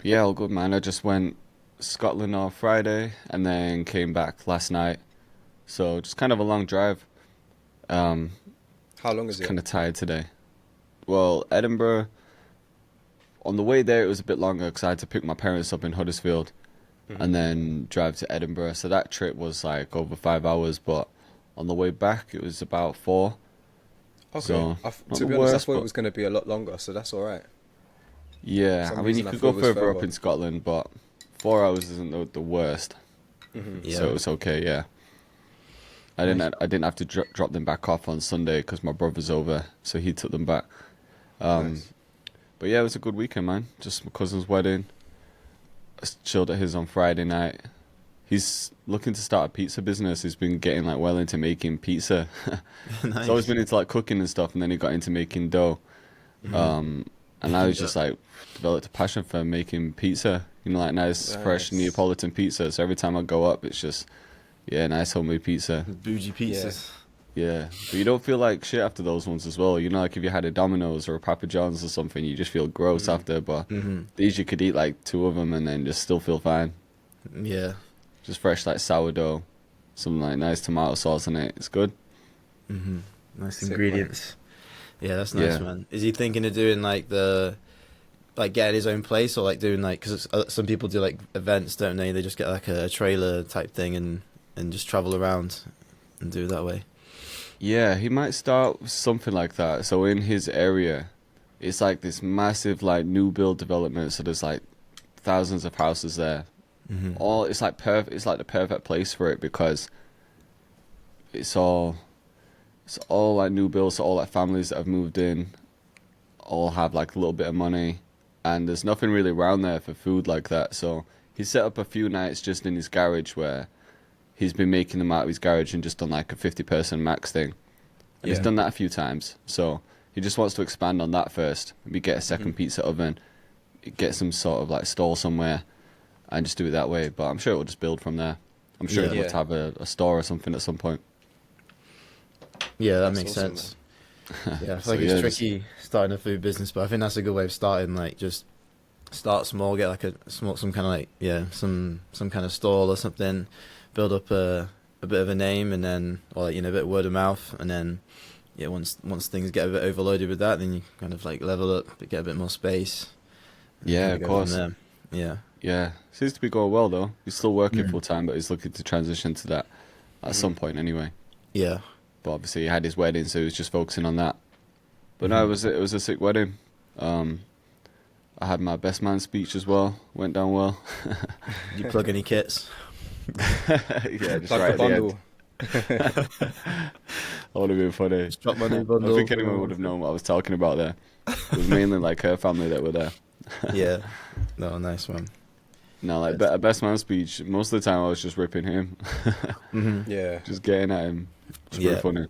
Yeah, all good, man. I just went Scotland on Friday and then came back last night. So just kind of a long drive. Um, How long is just it? kind of tired today. Well, Edinburgh, on the way there it was a bit longer because I had to pick my parents up in Huddersfield Hmm. and then drive to Edinburgh. So that trip was like over 5 hours, but on the way back it was about four. Okay. So not To the be honest, I worst, thought it but was going to be a lot longer, so that's all right. For yeah. I some mean, you reason, I could thought go it was further up further. in Scotland, but 4 hours isn't the worst. Hmm. So Yeah, it was okay, yeah. I nice. didn't have to drop them back off on Sunday because my brother's over, so he took them back. Um, Nice. but yeah, it was a good weekend, man. Just my cousin's wedding. I chilled at his on Friday night. He's looking to start a pizza business. He's been getting like well into making pizza. He's always Nice. been into like cooking and stuff, and then he got into making dough. Hmm. Um, and now he's Yeah. just like developed a passion for making pizza. You know, like nice, fresh Nice. Neapolitan pizza. So every time I go up, it's just yeah, nice homemade pizza. Bougie Yeah. pizzas. Yeah, but you don't feel like shit after those ones as well. You know, like if you had a Domino's or a Papa John's or something, you just feel gross Hmm. after. But Hmm. these you could eat like two of them and then just still feel fine. Yeah. Just fresh like sourdough, some like nice tomato sauce in it. It's good. Hmm. Nice Sick, man. ingredients. Yeah, that's nice, Yeah. man. Is he thinking of doing like getting his own place, or like doing like, because some people do like events, don't they? They just get like a trailer type thing and just travel around and do it that way. Yeah, he might start with something like that. So in his area, it's like this massive like new build development. So there's like thousands of houses there. Hmm. All it's like perfect. It's like the perfect place for it because it's all it's all like new builds. So all like families that have moved in all have like a little bit of money, and there's nothing really around there for food like that. So he set up a few nights just in his garage where he's been making them out of his garage and just done like a 50-person max thing. And he's Yeah. done that a few times. So he just wants to expand on that first. Maybe get a Hmm. second pizza oven, get some sort of like stall somewhere, and just do it that way. But I'm sure it will just build from there. I'm sure Yeah. he'd love Yeah. to have a store or something at some point. Yeah, that That's makes awesome, sense. Yeah, I feel So like yeah, it's just, tricky starting a food business, but I think that's a good way of starting. Like, just start small, get like a small, some kind of like, yeah, some kind of stall or something, build up a bit of a name, and then, or like, a bit of word of mouth, and then yeah, once things get a bit overloaded with that, then you kind of like level up, but get a bit more space, and yeah, kind of of go from course. there. Yeah. Yeah, seems to be going well though. He's still working Mm. full time, but he's looking to transition to that at Hmm. some point anyway. Yeah. But obviously, he had his wedding, so he was just focusing on that. But no, Hmm. it was a sick wedding. Um, I had my best man speech as well. Went down well. Did you plug any kits? Yeah, just Plug right the at the end. bundle. That would have been funny. Just drop my new I don't bundle. think anyone would have known what I was talking about there. It was mainly like her family that were there. Yeah. No, nice one. No, like Yes. a best man speech. Most of the time, I was just ripping him, Hmm. Yeah. just getting at him. It's pretty Yeah. funny.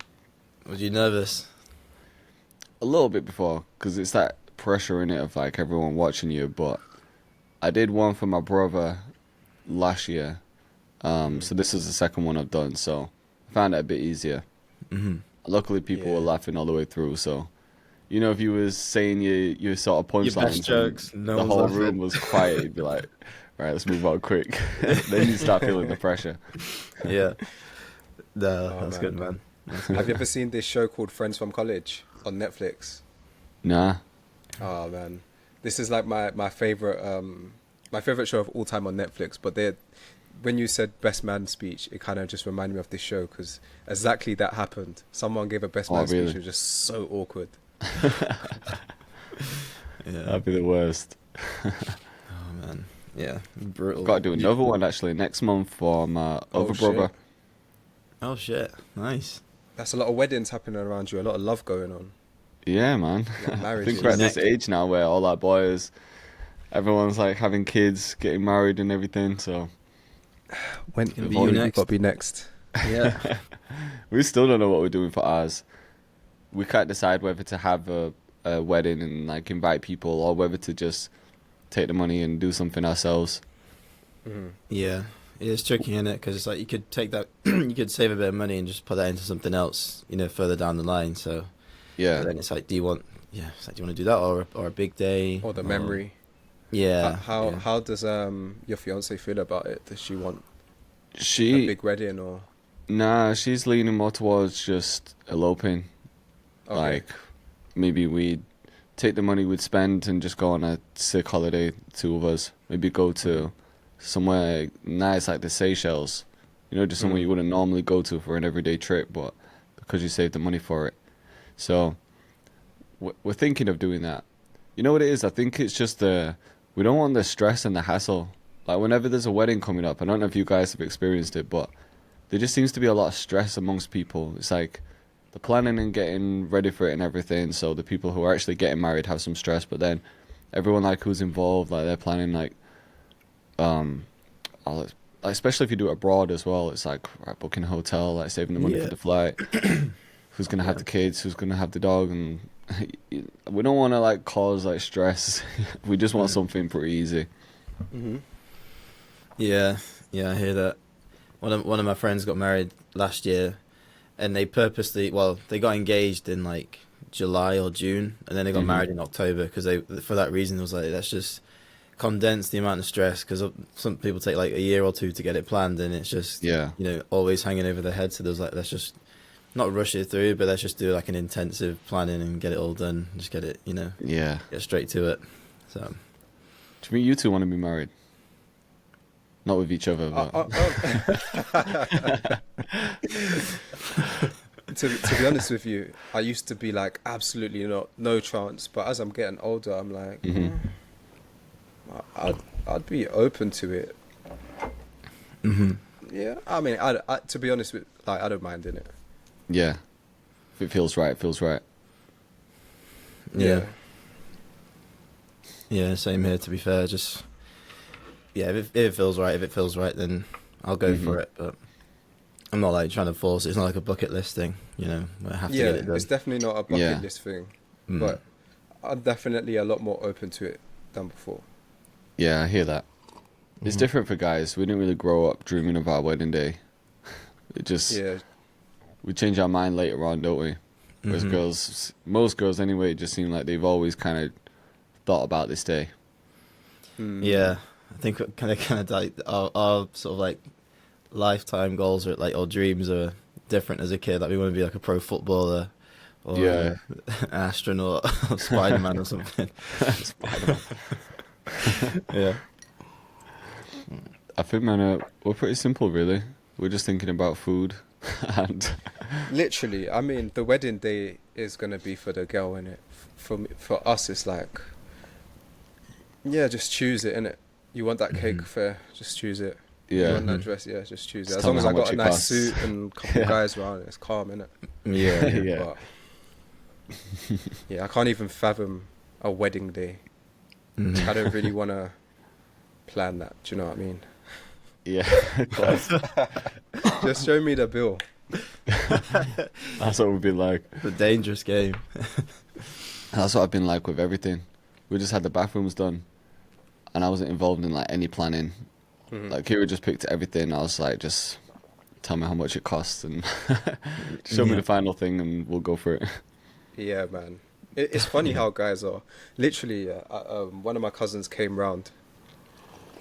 Was you nervous? A little bit before, because it's that pressure in it of like everyone watching you. But I did one for my brother last year. Hmm. So this is the second one I've done. So I found it a bit easier. Hmm. Luckily, people were Yeah. laughing all the way through. So, you know, if you was saying your sort of Your best punchlines and jokes, no the one's whole room laughing. was quiet, you'd be like, right, let's move on quick. Then you start feeling the pressure. Yeah. No, Oh that's man. good, man. That's Have you good. ever seen this show called Friends from College on Netflix? Nah. Oh man, this is like my favorite show of all time on Netflix. But when you said best man speech, it kind of just reminded me of this show because exactly that happened. Someone gave a best Oh, man speech. really? It was just so awkward. Yeah. That'd be the worst. Oh man. Yeah. Brutal. Got to do another one actually next month for my Oh, other shit. brother. Oh shit. Nice. That's a lot of weddings happening around you. A lot of love going on. Yeah, man. A lot of I marriages. think we're at this Next. age now where all our boys, everyone's like having kids, getting married and everything. So When Gonna be you you've next. got to be next. Yeah. we still don't know what we're doing for ours. We can't decide whether to have a wedding and like invite people or whether to just take the money and do something ourselves. Mhm. Yeah. It's tricky, isn't it? Because it's like you could take that, you could save a bit of money and just put that into something else, further down the line. So, but Yeah. then it's like, do you want to do that or a big day? Or the memory. Yeah. How does your fiance feel about it? Does she want a She, big wedding or? nah, she's leaning more towards just eloping. Okay. Like, maybe we'd take the money we'd spend and just go on a sick holiday, two of us. Maybe go to somewhere nice like the Seychelles. You know, just somewhere you wouldn't normally go to for an everyday trip, but because you saved the money for it. So, we're thinking of doing that. You know what it is? I think it's just we don't want the stress and the hassle. Like, whenever there's a wedding coming up, I don't know if you guys have experienced it, but there just seems to be a lot of stress amongst people. It's like the planning and getting ready for it and everything. So the people who are actually getting married have some stress, but then everyone like who's involved, like they're planning like, like, especially if you do it abroad as well. It's like right, booking a hotel, like saving the money Yeah. for the flight. Who's gonna have the kids? Who's gonna have the dog? And we don't want to like cause like stress. We just want something pretty easy. Mm-hmm. Yeah, I hear that. One of my friends got married last year, and they they got engaged in like July or June, and then they got married in October because for that reason, it was like, let's just condense the amount of stress, because some people take like a year or two to get it planned, and it's just, Yeah. always hanging over their head. So there was like, let's just not rush it through, but let's just do like an intensive planning and get it all done. Just get it, Yeah. get straight to it. So Do you think you two want to be married? Not with each other, but To be honest with you, I used to be like absolutely no chance. But as I'm getting older, I'm like, I'd be open to it. Yeah, I mean, I to be honest with, like, I don't mind in it. yeah. If it feels right, it feels right. yeah. Yeah, same here, to be fair. Just, yeah, if it feels right, then I'll go for it. But I'm not like trying to force it. It's not like a bucket list thing, I have to Yeah, get it done. it's definitely not a bucket Yeah. list thing. But I'm definitely a lot more open to it than before. Yeah, I hear that. It's different for guys. We didn't really grow up dreaming of our wedding day. It just, Yeah, we change our mind later on, don't we? Whereas girls, most girls anyway, just seem like they've always kind of thought about this day. Yeah, I think kind of like our sort of like lifetime goals or dreams are different as a kid. Like we want to be like a pro footballer or Yeah. an astronaut or Spider-Man or something. Spider-Man. Yeah. I think, man, we're pretty simple, really. We're just thinking about food and literally. I mean, the wedding day is gonna be for the girl, innit? For us, it's like, yeah, just choose it, innit? You want that cake fair, just choose it. You yeah. want that dress, yeah, just choose it. Just As tell long me as how I got much a it nice costs. suit and a couple Yeah. guys around, it's calm, innit? Yeah. Yeah. But yeah, I can't even fathom a wedding day. I don't really want to plan that. Do you know what I mean? Yeah, of course. Just show me the bill. That's what we've been like. It's a dangerous game. That's what I've been like with everything. We just had the bathrooms done, and I wasn't involved in like any planning. Like Kira just picked everything. I was like, just tell me how much it costs and show me the final thing, and we'll go for it. Yeah, man. It's funny how guys are. Literally, one of my cousins came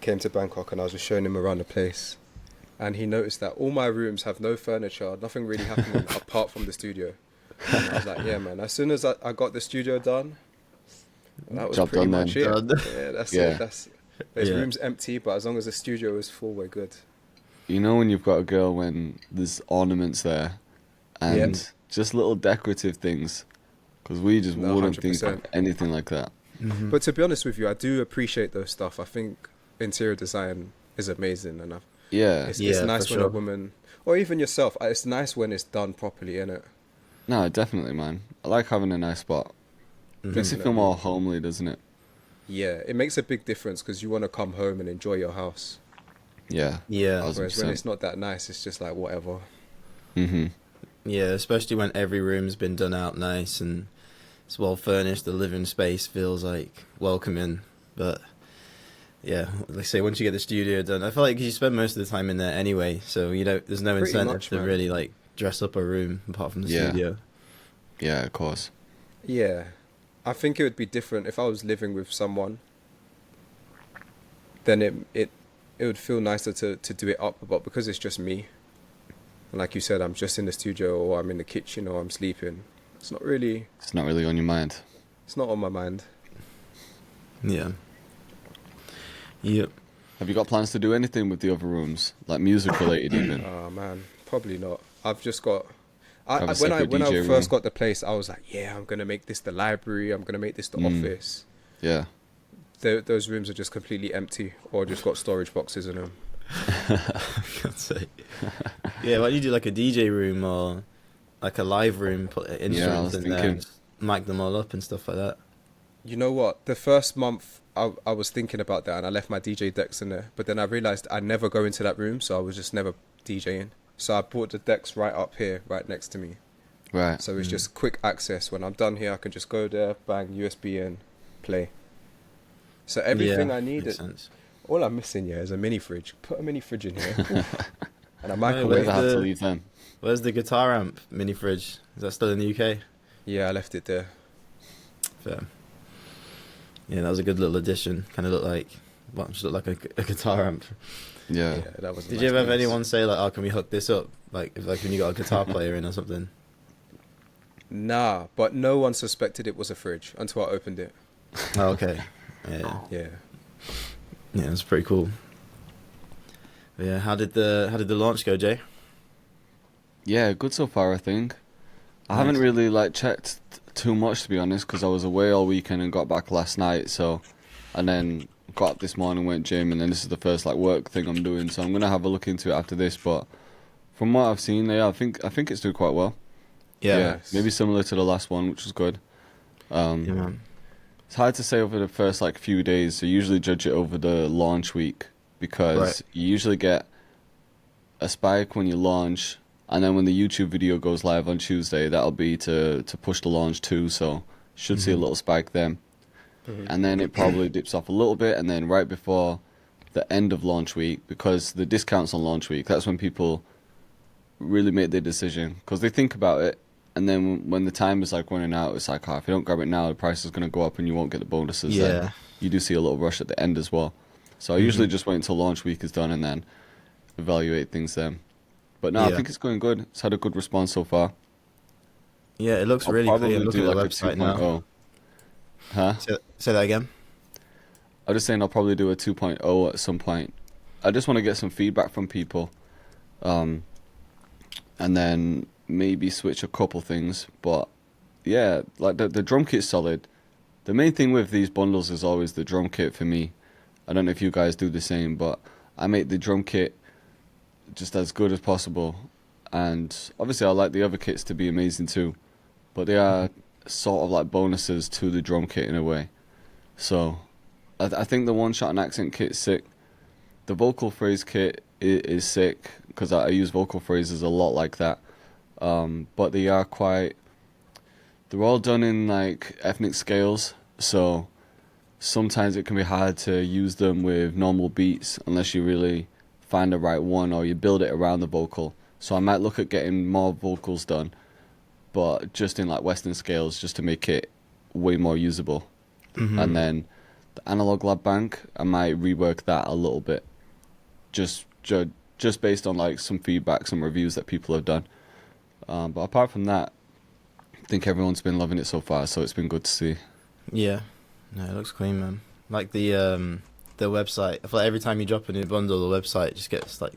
to Bangkok, and I was just showing him around the place. And he noticed that all my rooms have no furniture, nothing really happening apart from the studio. And I was like, yeah, man, as soon as I got the studio done, that was Job pretty done much then. it. Done. Yeah, that's Yeah. it. There's Yeah. rooms empty, but as long as the studio is full, we're good. You know when you've got a girl when there's ornaments there, and Yeah. just little decorative things, because we just No, wouldn't think 100%. of anything like that. But to be honest with you, I do appreciate those stuff. I think interior design is amazing, and Yeah. it's Yeah, nice for when a sure. woman, or even yourself, it's nice when it's done properly, innit? No, definitely, man. I like having a nice spot. Makes it feel more homely, doesn't it? Yeah, it makes a big difference because you want to come home and enjoy your house. Yeah. Yeah. 1,000%. Whereas when it's not that nice, it's just like whatever. Yeah, especially when every room's been done out nice and it's well furnished. The living space feels like welcoming. But yeah, like I say, once you get the studio done, I feel like you spend most of the time in there anyway, so there's no Pretty incentive much, to man. really like dress up a room apart from the Yeah. studio. Yeah, of course. Yeah, I think it would be different if I was living with someone. then it would feel nicer to do it up. But because it's just me, and like you said, I'm just in the studio or I'm in the kitchen or I'm sleeping. It's not really on your mind. It's not on my mind. Yeah. Yep. Have you got plans to do anything with the other rooms, like music related even? Oh man, probably not. I've just got. Have a When I separate DJ first room. got the place, I was like, yeah, I'm gonna make this the library. I'm gonna make this the office. Yeah. Those rooms are just completely empty, or just got storage boxes in them. God's sake. Yeah, why don't you do like a DJ room or like a live room, put instruments in there, and just mic them all up and stuff like that. You know what? The first month I was thinking about that, and I left my DJ decks in there. But then I realized I never go into that room, so I was just never DJing. So I brought the decks right up here, right next to me. Right. So it's just quick access. When I'm done here, I can just go there, bang, USB in, play. So everything I needed. Sense. All I'm missing here is a mini fridge. Put a mini fridge in here. And a We'll microwave. where's have to the- leave them. Where's the guitar amp mini fridge? Is that still in the UK? Yeah, I left it there. Fair. Yeah, that was a good little addition. Kind of looked like, just looked like a guitar amp. Yeah. Yeah, that was. a Did nice you ever have bonus. anyone say like, "Oh, can we hook this up?" Like, when you got a guitar player in or something. Nah, but no one suspected it was a fridge until I opened it. Oh, okay. Yeah, Yeah. yeah, that's pretty cool. But yeah, how did the launch go, Jay? Yeah, good so far, I think. I Nice. haven't really like checked too much, to be honest, because I was away all weekend and got back last night. So, and then got up this morning, went gym, and then this is the first like work thing I'm doing. So I'm gonna have a look into it after this. But from what I've seen, yeah, I think it's doing quite well. Yeah, Nice. maybe similar to the last one, which was good. Yeah, man. It's hard to say over the first like few days. So usually judge it over the launch week because Right. you usually get a spike when you launch, and then when the YouTube video goes live on Tuesday, that'll be to push the launch too. So should see a little spike then, and then it probably dips off a little bit, and then right before the end of launch week, because the discounts on launch week, that's when people really make their decision because they think about it. And then when the time is like running out, it's like, oh, if you don't grab it now, the price is going to go up and you won't get the bonuses. Yeah. Then you do see a little rush at the end as well. So I usually just wait until launch week is done and then evaluate things then. But no, I Yeah. think it's going good. It's had a good response so far. Yeah, it looks I'll really probably clean. Looking do at the like a website now. 2.0. Huh? Say that again. I'm just saying I'll probably do a 2.0 at some point. I just want to get some feedback from people. And then maybe switch a couple things. But yeah, like the drum kit's solid. The main thing with these bundles is always the drum kit for me. I don't know if you guys do the same, but I make the drum kit just as good as possible. And obviously I like the other kits to be amazing too. But they are sort of like bonuses to the drum kit in a way. So I think the one shot and accent kit's sick. The vocal phrase kit is sick because I use vocal phrases a lot like that. But they are they're all done in like ethnic scales. So sometimes it can be hard to use them with normal beats unless you really find the right one or you build it around the vocal. So I might look at getting more vocals done, but just in like Western scales just to make it way more usable. And then the analog lab bank, I might rework that a little bit, just based on like some feedback, some reviews that people have done. But apart from that, I think everyone's been loving it so far, so it's been good to see. Yeah, no, it looks clean, man. Like the website. I feel like every time you drop a new bundle, the website just gets like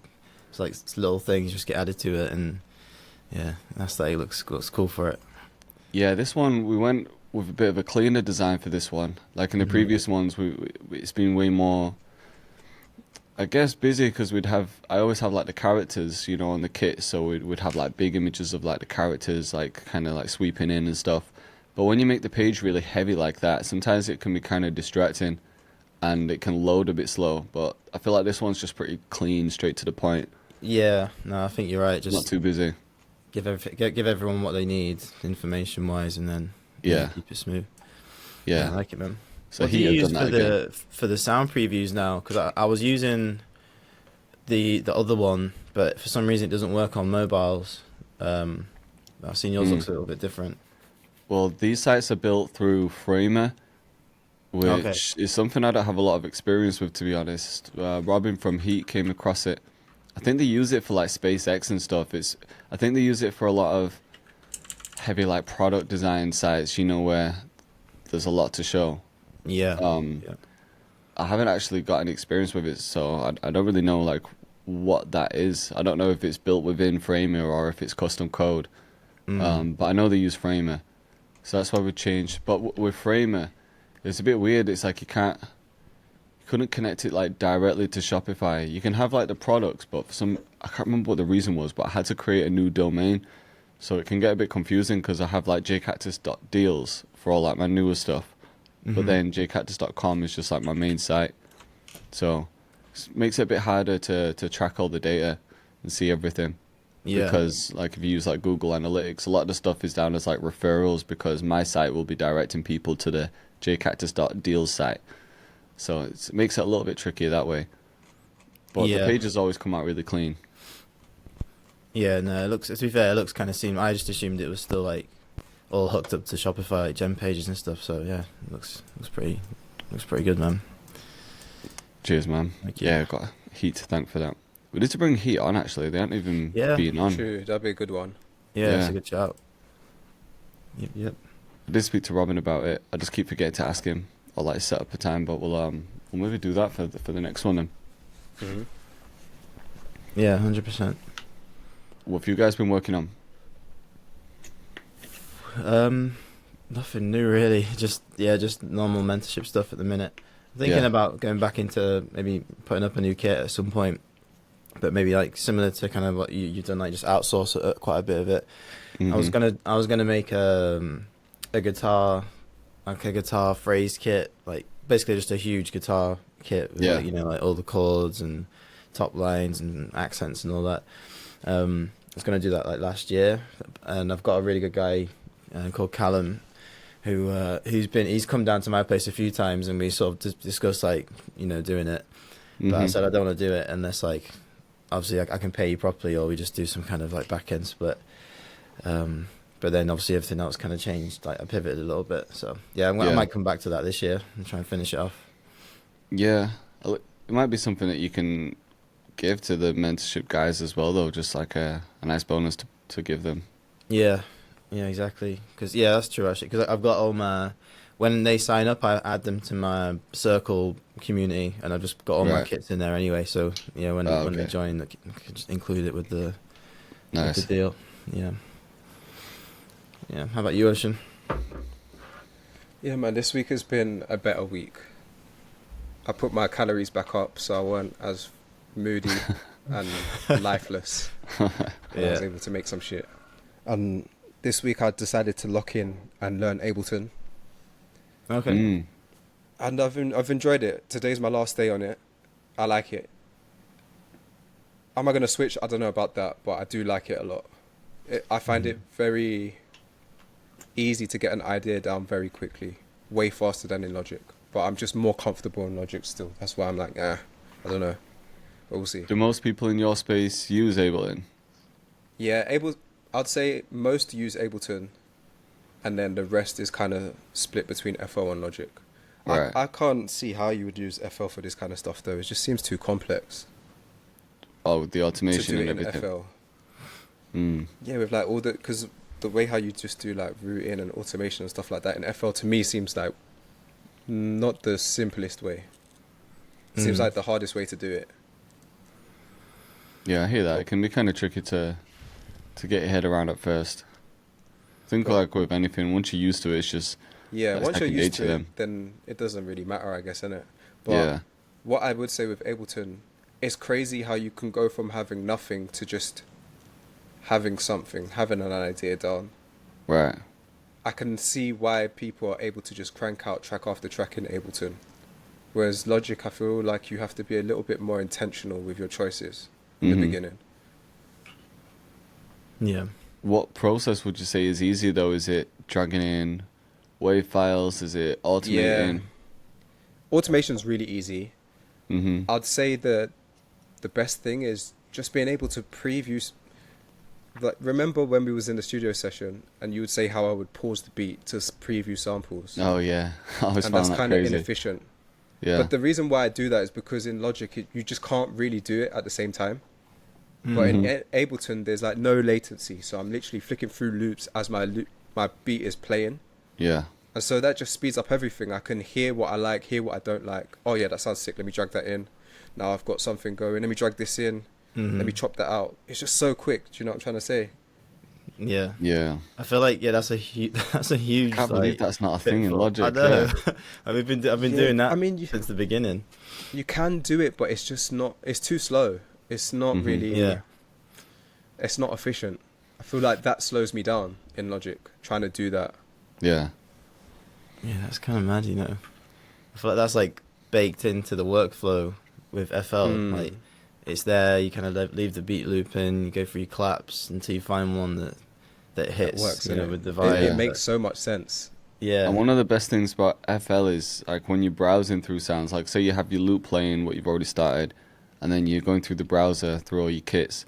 little things just get added to it, and yeah, that's that. It looks cool for it. Yeah, this one we went with a bit of a cleaner design for this one. Like in the previous ones, it's been way more, I guess, busy because I always have like the characters, you know, on the kit, so we'd have like big images of like the characters, like kind of like sweeping in and stuff. But when you make the page really heavy like that, sometimes it can be kind of distracting, and it can load a bit slow. But I feel like this one's just pretty clean, straight to the point, Yeah, no, I think you're right. not Just too busy. give everyone what they need, information wise, and then Yeah. keep it smooth. Yeah. I like it, man. So What do he you has use done for that again. for the sound previews now? Because I was using the other one, but for some reason it doesn't work on mobiles. I've seen yours looks a little bit different. Well, these sites are built through Framer, Okay. which is something I don't have a lot of experience with, to be honest. Robin from Heat came across it. I think they use it for like SpaceX and stuff. I think they use it for a lot of heavy like product design sites, where there's a lot to show. Yeah. Um, Yeah. I haven't actually got any experience with it, so I don't really know like what that is. I don't know if it's built within Framer or if it's custom code. But I know they use Framer, so that's why we changed. But with Framer, it's a bit weird. It's like you couldn't connect it like directly to Shopify. You can have like the products, but for some, I can't remember what the reason was, but I had to create a new domain, so it can get a bit confusing because I have like jcactus.deals for all like my newer stuff, but then jcactus.com is just like my main site, so it makes it a bit harder to track all the data and see everything. Yeah. Because like if you use like Google Analytics, a lot of the stuff is down as like referrals because my site will be directing people to the jcactus.deals site. So it makes it a little bit trickier that way. But the Yeah. pages always come out really clean. Yeah, no, it looks, to be fair, it looks kind of seamless. I just assumed it was still like all hooked up to Shopify, like gem pages and stuff. So yeah, it looks pretty good, man. Cheers, man. Thank you. Yeah, got Heat to thank for that. We need to bring Heat on actually. They aren't even Yeah. being on. True, that'd be a good one. Yeah, it's Yeah. a good shout. Yep. I did speak to Robin about it. I just keep forgetting to ask him or like set up a time, but we'll maybe do that for the next one then. Hmm. Yeah, 100%. What have you guys been working on? Nothing new really. Just normal mentorship stuff at the minute. Thinking Yeah. about going back into maybe putting up a new kit at some point, but maybe like similar to kind of what you've done, like just outsource quite a bit of it. I was gonna make a guitar, like a guitar phrase kit, like basically just a huge guitar kit with Yeah. like, like all the chords and top lines and accents and all that. I was gonna do that like last year, and I've got a really good guy called Callum he's come down to my place a few times, and we sort of discussed like doing it. But I said I don't want to do it unless like obviously I can pay you properly, or we just do some kind of like back end split. But then obviously everything else kind of changed. Like I pivoted a little bit, so yeah, I Yeah. might come back to that this year and try and finish it off. Yeah, it might be something that you can give to the mentorship guys as well, though. Just like a nice bonus to give them. Yeah, exactly. Because that's true actually. Because I've got all my when they sign up, I add them to my circle community, and I've just got all my Right. kits in there anyway. So when they okay. join, I can just include it with the Nice. deal. Yeah. How about you, Ocean? Yeah, man, this week has been a better week. I put my calories back up, so I weren't as moody and lifeless. And I was able to make some shit. And this week I decided to lock in and learn Ableton. Okay. Mm. And I've enjoyed it. Today's my last day on it. I like it. Am I going to switch? I don't know about that, but I do like it a lot. I find it very easy to get an idea down very quickly, way faster than in Logic. But I'm just more comfortable in Logic still. That's why I'm like, I don't know. But we'll see. Do most people in your space use Ableton? Yeah, I'd say most use Ableton, and then the rest is kind of split between FL and Logic. Right. I can't see how you would use FL for this kind of stuff though. It just seems too complex Oh, with the to automation do it and in everything. FL. Mm. Yeah, with like all because the way how you just do like routing and automation and stuff like that in FL to me seems like not the simplest way. Seems like the hardest way to do it. Yeah, I hear that. It can be kind of tricky to get your head around at first. I think like with anything, once you're used to it, it's just Yeah, like once you're second used nature to then. it, then it doesn't really matter, I guess, innit? But Yeah. what I would say with Ableton, it's crazy how you can go from having nothing to just having something, having an idea down. Right. I can see why people are able to just crank out track after track in Ableton. Whereas Logic, I feel like you have to be a little bit more intentional with your choices in the beginning. Yeah. What process would you say is easier though? Is it dragging in wave files? Is it automating? Automation's really easy. Mm-hmm. I'd say that the best thing is just being able to preview like remember when we was in the studio session and you would say how I would pause the beat to preview samples, Oh yeah, I always and found that's that kind of crazy. inefficient. Yeah. But the reason why I do that is because in Logic you just can't really do it at the same time. But in Ableton there's like no latency, so I'm literally flicking through loops as my beat is playing. Yeah. And so that just speeds up everything. I can hear what I like, hear what I don't like. Oh yeah, that sounds sick. Let me drag that in. Now I've got something going. Let me drag this in. Let me chop that out. It's just so quick. Do you know what I'm trying to say? Yeah. Yeah. I feel like that's a huge that's a huge. Can't believe like, that's not a thing in pitfall. Logic. I know. Yeah. I've been Yeah, doing that. I mean, since the beginning. you can do it, but it's just not. It's too slow. It's not really. Yeah. It's not efficient. I feel like that slows me down in Logic trying to do that. Yeah. Yeah, that's kind of mad, you know. I feel like that's like baked into the workflow with FL. Like, it's there. You kind of leave the beat loop in. You go through your claps until you find one that hits. Works, you know, innit? with the vibe. It makes so much sense. Yeah. And one of the best things about FL is like when you're browsing through sounds, like say you have your loop playing what you've already started, and then you're going through the browser through all your kits.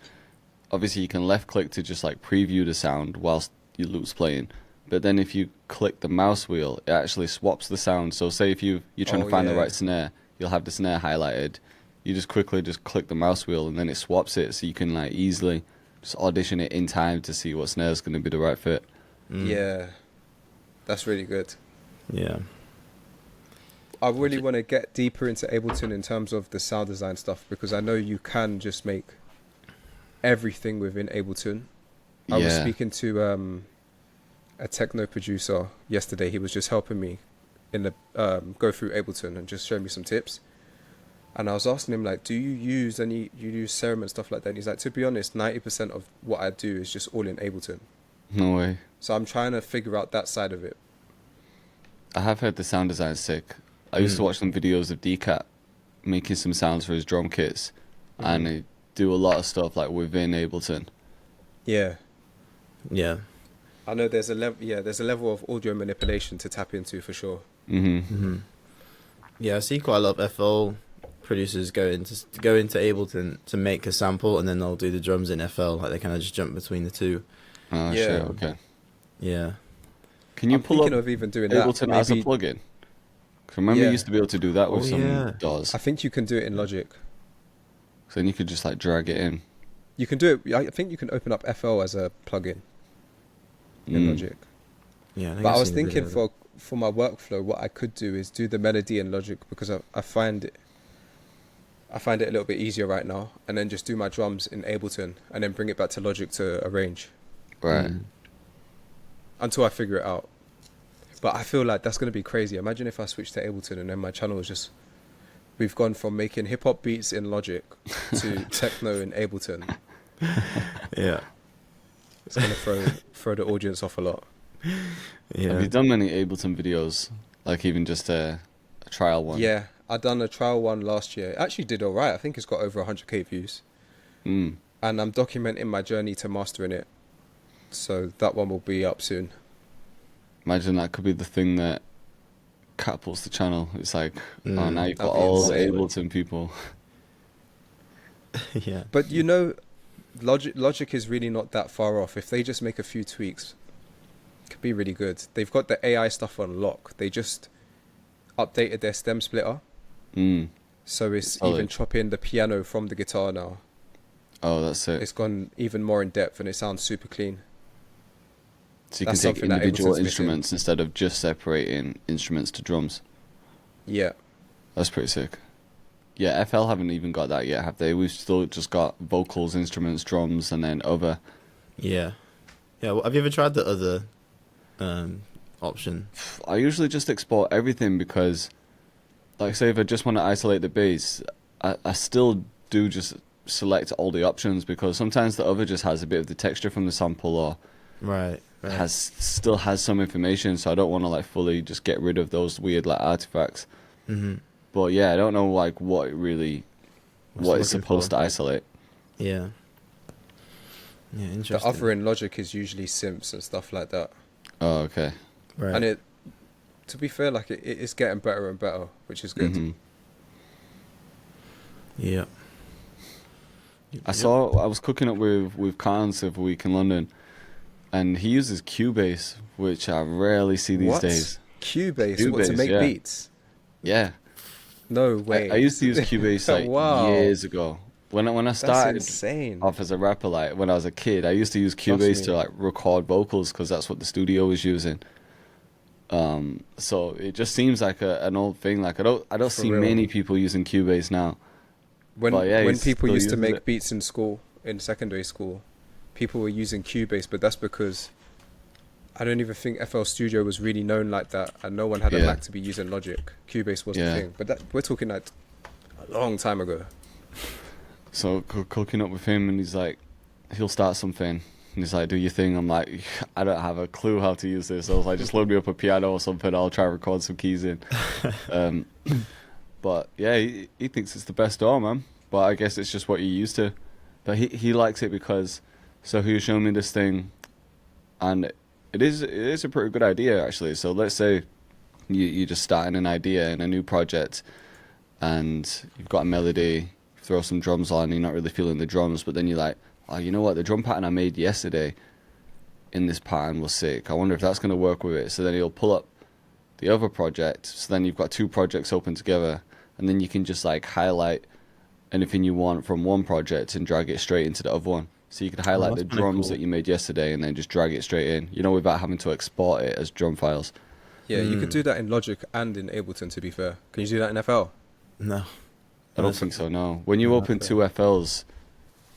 Obviously, you can left click to just like preview the sound whilst your loop's playing. But then if you click the mouse wheel, it actually swaps the sound. So say if you're trying to find the right snare, you'll have the snare highlighted. You just quickly just click the mouse wheel and then it swaps it, so you can like easily just audition it in time to see what snare's going to be the right fit. Yeah, that's really good. Yeah. I really want to get deeper into Ableton in terms of the sound design stuff, because I know you can just make everything within Ableton. I was speaking to a techno producer yesterday. He was just helping me in the go through Ableton and just showing me some tips. And I was asking him, like, do you use Serum and stuff like that? And he's like, to be honest, 90% of what I do is just all in Ableton. No way. So I'm trying to figure out that side of it. I have heard the sound design sick. I used to watch some videos of Decor making some sounds for his drum kits, and they do a lot of stuff like within Ableton. Yeah. Yeah. I know there's a level. Yeah, there's a level of audio manipulation to tap into for sure. Yeah, I see quite a lot of FL producers go into Ableton to make a sample, and then they'll do the drums in FL. Like they kind of just jump between the two. Oh, Yeah. shit, okay. Yeah. Can you I'm pull thinking up of even doing that. Ableton as a Maybe- plugin? 'Cause remember Yeah. you used to be able to do that with Oh, some yeah. DAWs. I think you can do it in Logic. So then you could just like drag it in. You can do it. I think you can open up FL as a plugin in Logic. Yeah. But I was thinking for my workflow, what I could do is do the melody in Logic, because I find it a little bit easier right now, and then just do my drums in Ableton and then bring it back to Logic to arrange Right. until I figure it out. But I feel like that's going to be crazy. Imagine if I switch to Ableton and then my channel is just, we've gone from making hip hop beats in Logic to techno in Ableton. Yeah. It's going to throw the audience off a lot. Yeah. Have you done many Ableton videos? Like even just a trial one? Yeah, I done a trial one last year. It actually did all right. I think it's got over 100k views. Mm. And I'm documenting my journey to mastering it. So that one will be up soon. Imagine that could be the thing that catapults the channel. It's like, oh, now you've got That'd be all the insane. Ableton people. Yeah. But you know, Logic is really not that far off. If they just make a few tweaks, it could be really good. They've got the AI stuff on lock. They just updated their stem splitter. Mm. So it's Solid. even chopping the piano from the guitar now. Oh, that's it. It's gone even more in depth and it sounds super clean. So you that's can take something that individual Ableton's missing. instruments instead of just separating instruments to drums. Yeah. That's pretty sick. Yeah, FL haven't even got that yet, have they? We've still just got vocals, instruments, drums, and then other. Yeah. Yeah. Well, have you ever tried the other option? I usually just export everything because, like, say if I just want to isolate the bass, I still do just select all the options, because sometimes the other just has a bit of the texture from the sample, or Right. still has some information, so I don't want to like fully just get rid of those weird like artifacts. Mm-hmm. But yeah, I don't know like what it really what it's looking supposed for. to isolate. Yeah. Yeah. The Interesting. other in Logic is usually synths and stuff like that. Oh, okay. Right. And to be fair, like it's getting better and better, which is good. Mhm. Yeah. I was cooking up with Khan for a week in London, and he uses Cubase, which I rarely see these days. Cubase? What, to make yeah. beats? Yeah. No way. I used to use Cubase like Wow. years ago. When I That's started insane. off as a rapper, like when I was a kid, I used to use Cubase me. to like record vocals because that's what the studio was using. So it just seems like an old thing. Like I don't see real. many people using Cubase now. When But yeah, he when people still used to uses make it. beats in school, in secondary school, people were using Cubase, but that's because I don't even think FL Studio was really known like that, and no one had a Yeah. Mac to be using Logic. Cubase was Yeah. the thing, but that we're talking like a long time ago. So cooking up with him, and he's like, he'll start something, and he's like, "Do your thing." I'm like, I don't have a clue how to use this. So I was like, just load me up a piano or something. I'll try to record some keys in. But yeah, he thinks it's the best DAW, man. But I guess it's just what you're used to. But he likes it because, so he was showing me this thing, and it is a pretty good idea actually. So let's say you're just starting an idea in a new project, and you've got a melody, throw some drums on, you're not really feeling the drums, but then you're like, oh, you know what, the drum pattern I made yesterday in this pattern was sick. I wonder if that's going to work with it. So then he'll pull up the other project. So then you've got two projects open together, and then you can just like highlight anything you want from one project and drag it straight into the other one. So you could highlight the that's kinda drums cool. that you made yesterday and then just drag it straight in, without having to export it as drum files. Yeah, you could do that in Logic and in Ableton. To be fair, can you do that in FL? No. I don't think so, no. When you open okay. two FLs,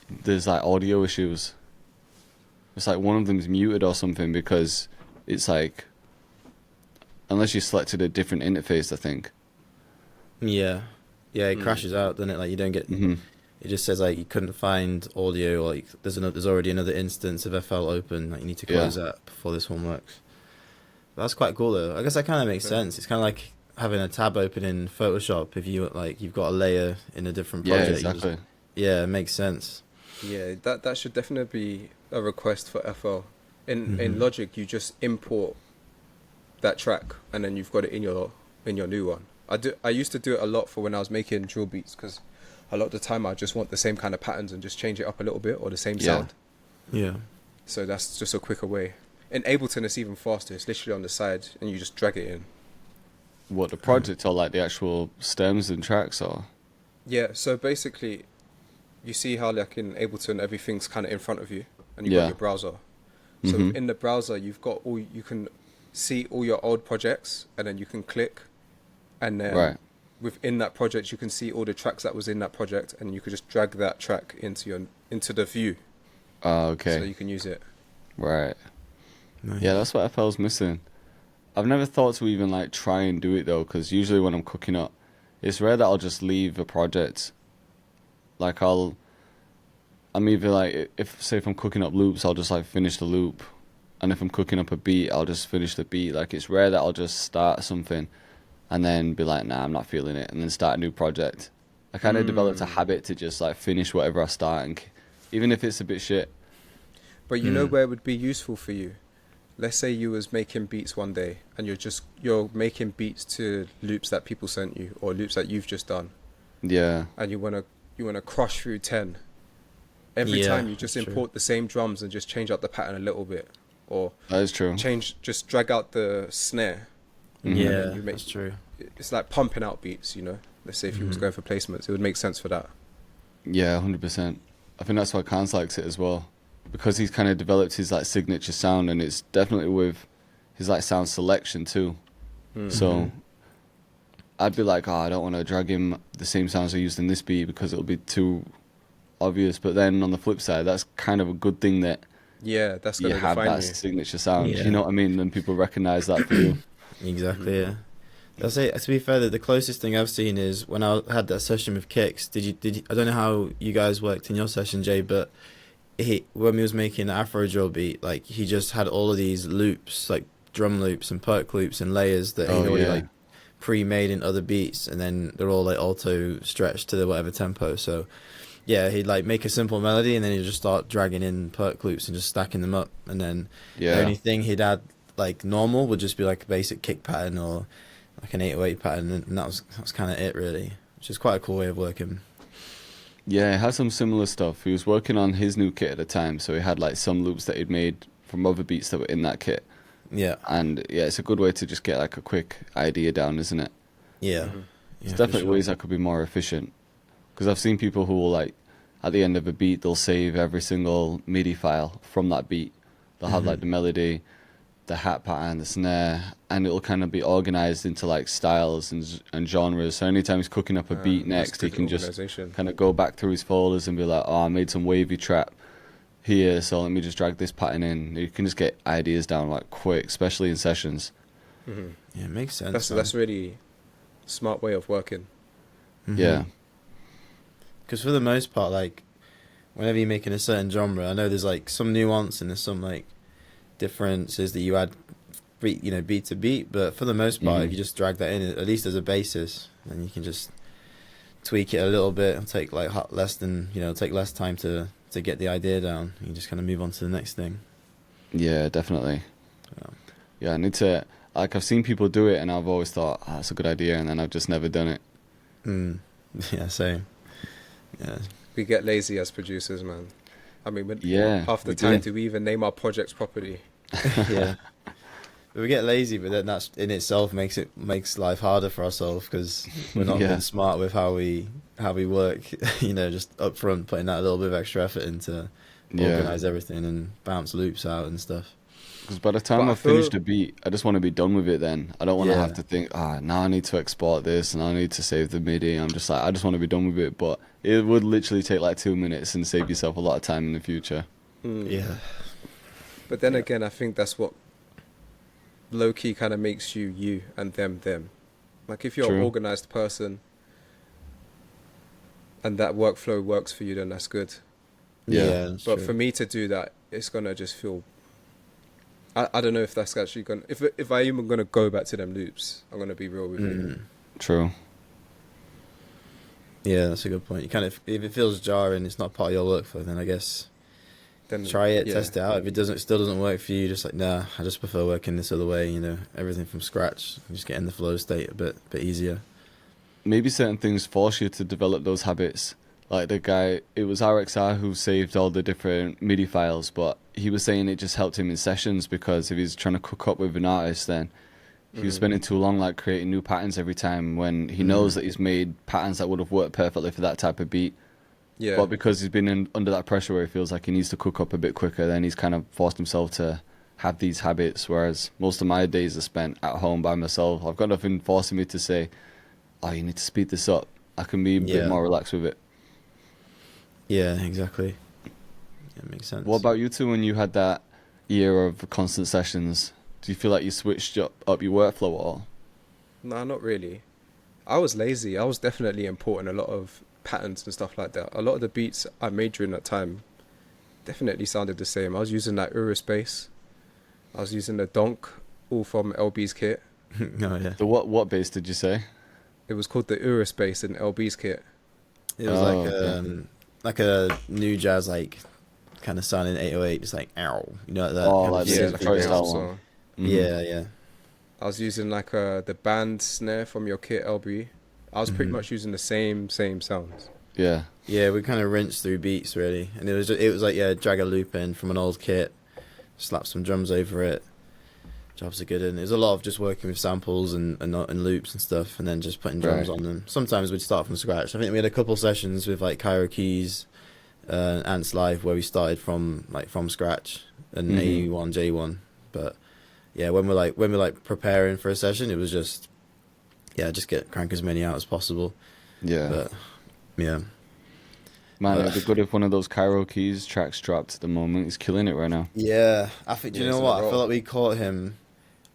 there's like audio issues. It's like one of them's muted or something because it's like, unless you selected a different interface, I think. Yeah. Yeah, it crashes out, doesn't it? Like you don't get. Hmm. It just says like you couldn't find audio, or like there's already another instance of FL open. Like you need to close that before this one works. But that's quite cool though. I guess that kind of makes sense. It's kind of like having a tab open in Photoshop if you like you've got a layer in a different Yeah, project. exactly. Yeah, it makes sense. Yeah, that should definitely be a request for FL. In Logic, you just import that track and then you've got it in your new one. I used to do it a lot for when I was making drill beats because a lot of the time I just want the same kind of patterns and just change it up a little bit or the same sound. Yeah. So that's just a quicker way. In Ableton, it's even faster. It's literally on the side and you just drag it in. What, the project or like the actual stems and tracks or? Yeah, so basically, you see how like in Ableton everything's kind of in front of you and you've Yeah. got your browser. So Mhm. in the browser, you can see all your old projects and then you can click and then Right. within that project you can see all the tracks that was in that project and you could just drag that track into the view Oh, so okay. you can use it. Right. Nice. Yeah, that's what FL's missing. I've never thought to even like try and do it though, because usually when I'm cooking up, it's rare that I'll just leave a project. Like I'm either like, if I'm cooking up loops, I'll just like finish the loop, and if I'm cooking up a beat, I'll just finish the beat. Like it's rare that I'll just start something, and then be like, nah, I'm not feeling it, and then start a new project. I kind of developed a habit to just like finish whatever I start, and even if it's a bit shit. But you know where it would be useful for you? Let's say you was making beats one day and you're making beats to loops that people sent you or loops that you've just done Yeah. and you wanna crush through 10. Every Yeah, time you just that's true. import the same drums and just change out the pattern a little bit or That is true. just drag out the snare. Mhm. Yeah, You make- that's true. It's like pumping out beats, Let's say if you was going for placements, it would make sense for that. Yeah, 100%. I think that's why Kans likes it as well, because he's kind of developed his like signature sound, and it's definitely with his like sound selection too. So I'd be like, oh, I don't want to drag him the same sounds I used in this beat because it'll be too obvious. But then on the flip side, that's kind of a good thing that Yeah, that's you gonna have define that you. signature sound. Yeah. You know what I mean? Then people recognize that for you. Exactly. Yeah. I'll say, to be fair, that the closest thing I've seen is when I had that session with Kicks. Did you? I don't know how you guys worked in your session, Jay, but when he was making the Afro drill beat, like he just had all of these loops, like drum loops and perk loops and layers that he'd already like pre-made in other beats, and then they're all like auto stretched to the whatever tempo. So yeah, he'd like make a simple melody and then he'd just start dragging in perk loops and just stacking them up, and then the only thing he'd add like normal would just be like a basic kick pattern or like an 808 pattern, and that was kind of it really, which is quite a cool way of working. Yeah, he had some similar stuff. He was working on his new kit at the time, so he had like some loops that he'd made from other beats that were in that kit. Yeah, And yeah, it's a good way to just get like a quick idea down, isn't it? yeah, Mhm. There's yeah, for definitely sure. ways that could be more efficient. Because I've seen people who will like, at the end of a beat, they'll save every single MIDI file from that beat. They'll have like Mhm. the melody, the hat pattern, the snare, and it'll kind of be organized into like styles and genres. So anytime he's cooking up a beat That's next, he good can just organization. kind of go back through his folders and be like, oh, I made some wavy trap here, so let me just drag this pattern in. You can just get ideas down like quick, especially in sessions. Hmm. Yeah, it makes sense. That's really smart way of working. Yeah. Because for the most part, like, whenever you're making a certain genre, I know there's like some nuance and there's some like differences that you add, beat to beat. But for the most part, if Mhm. you just drag that in, at least as a basis, then you can just tweak it a little bit and take like take less time to get the idea down. You just kind of move on to the next thing. Yeah, definitely. Yeah. Yeah, I need to, like, I've seen people do it and I've always thought, oh, that's a good idea, and then I've just never done it. Mm. Yeah, same. Yeah. We get lazy as producers, man. I mean, Yeah, half the we time, do. do we even name our projects properly? Yeah. We get lazy, but then that's in itself makes life harder for ourselves because we're not Yeah. being smart with how we work. Just up front putting that little bit of extra effort into Yeah. organize everything and bounce loops out and stuff. Because by the time But I I've finished feel- a beat, I just want to be done with it then. I don't want to Yeah. have to think, now I need to export this and I need to save the MIDI. I'm just like, I just want to be done with it. But it would literally take like 2 minutes and save yourself a lot of time in the future. Mm. Yeah. But then Yeah. again, I think that's what low key kind of makes you you and them. Like if you're an True. organized person and that workflow works for you, then that's good. Yeah. That's But true. for me to do that, it's gonna just feel. I don't know if that's actually gonna. If I even gonna go back to them loops, I'm gonna be real with you. Mm. True. Yeah, that's a good point. You kind of, if it feels jarring, it's not part of your workflow, then I guess Then try it, yeah. test it out. If it still doesn't work for you, just like, nah, I just prefer working this other way, everything from scratch. Just get in the flow state a bit easier. Maybe certain things force you to develop those habits. Like the guy, it was RXR who saved all the different MIDI files, but he was saying it just helped him in sessions because if he's trying to cook up with an artist, then he was spending too long like creating new patterns every time when he knows that he's made patterns that would have worked perfectly for that type of beat. Yeah. But because he's been under that pressure where he feels like he needs to cook up a bit quicker, then he's kind of forced himself to have these habits. Whereas most of my days are spent at home by myself. I've got nothing forcing me to say, oh, you need to speed this up. I can be a bit Yeah. more relaxed with it. Yeah, exactly. Yeah, it makes sense. What about you two when you had that year of constant sessions? Do you feel like you switched up your workflow at all? Nah, not really. I was lazy. I was definitely importing a lot of patterns and stuff like that. A lot of the beats I made during that time definitely sounded the same. I was using that Eurospace. I was using the Donk, all from LB's kit. Oh yeah, The what bass did you say? It was called the Eurospace in LB's kit. it was Oh, like a new jazz kind of sound in 808, just like ow, like that. Oh, kind like of the Yeah, synth like intro a bass. style dance one. song. Mhm. Yeah. I was using like the band snare from your kit, LB. I was pretty Mhm. much using the same sounds. Yeah. Yeah, we kind of rinsed through beats really, and it was like drag a loop in from an old kit, slap some drums over it. Jobs are good, and there's a lot of just working with samples and loops and stuff, and then just putting drums Right. on them. Sometimes we'd start from scratch. I think we had a couple sessions with like Cairo Keys, Ants Live, where we started from scratch and Mhm. A1 J1. But yeah, when we're preparing for a session, it was just crank as many out as possible. Yeah. But yeah. Man, But- it'd be good if one of those Cairo Keys tracks dropped at the moment. He's killing it right now. Yeah, I think. Do you Yeah, know he's on what? a I feel roll. like we caught him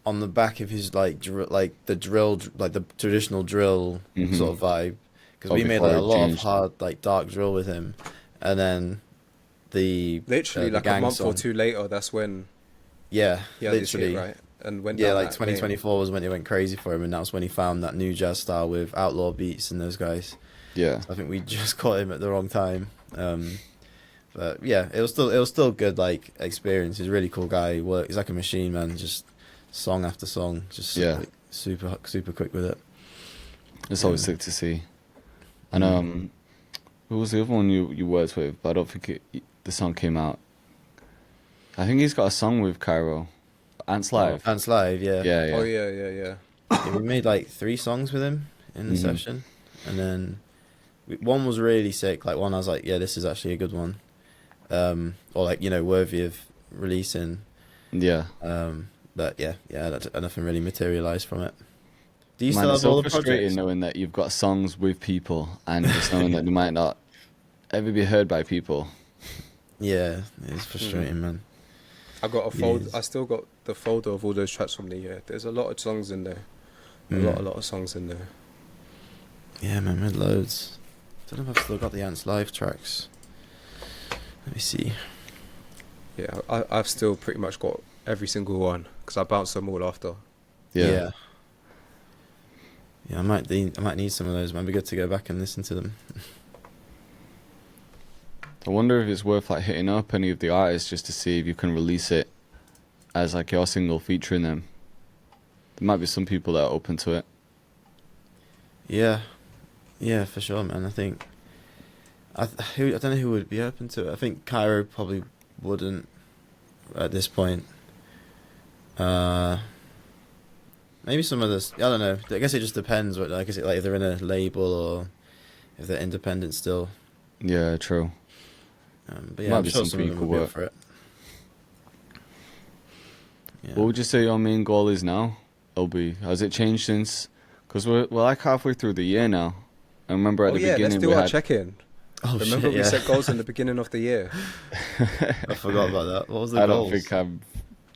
on the back of his the drill, like the traditional drill Mhm. sort of vibe, because Oh, we made before like a it lot of changed. hard dark drill with him, and then Literally, the like a gang month song. or two later, that's when yeah, he had this literally. hit, right? And went Yeah, down like that 2024 was when it went crazy for him, and that's when he found that new jazz style with Outlaw Beats and those guys. Yeah. I think we just caught him at the wrong time. But yeah, it was still good experience. He's a really cool guy. He's like a machine, man. Just song after song, just Yeah. like, super quick with it. It's always Yeah. sick to see. And Mm. Who was the other one you worked with? But I don't think the song came out. I think he's got a song with Cairo. Ants Live. Ants Live, yeah. Yeah, yeah. Oh yeah. Yeah, we made like 3 songs with him in the session, and then one was really sick. Like one, I was like, yeah, this is actually a good one, or like, you know, worthy of releasing. Yeah. But yeah, nothing really materialized from it. Do you Man, still it's have all so the frustrating projects? knowing that you've got songs with people and just knowing that they might not ever be heard by people. Yeah, it's frustrating, man. I got a folder. Yes. I still got the folder of all those tracks from the year. There's a lot of songs in there. A lot of songs in there. Yeah, man, we had loads. Don't know if I've still got the Ants Live tracks. Let me see. Yeah, I've still pretty much got every single one because I bounced them all after. Yeah, I might need some of those. Might be good to go back and listen to them. I wonder if it's worth like hitting up any of the artists just to see if you can release it as like your single featuring them. There might be some people that are open to it. Yeah, for sure, man. I think I don't know who would be open to it. I think Cairo probably wouldn't at this point. Maybe some others. I don't know. I guess it just depends. What, like, is it like if they're in a label or if they're independent still? Yeah, true. But yeah, Might I'm be sure some some of them people would be up work. for it. Yeah. What would you say your main goal is now, LB? Has it changed since? Because we're like halfway through the year now. I remember at the Let's beginning do we our had. check-in. Oh, Remember shit, we yeah. set goals in the beginning of the year. I forgot about that. What was the I goals? don't think I've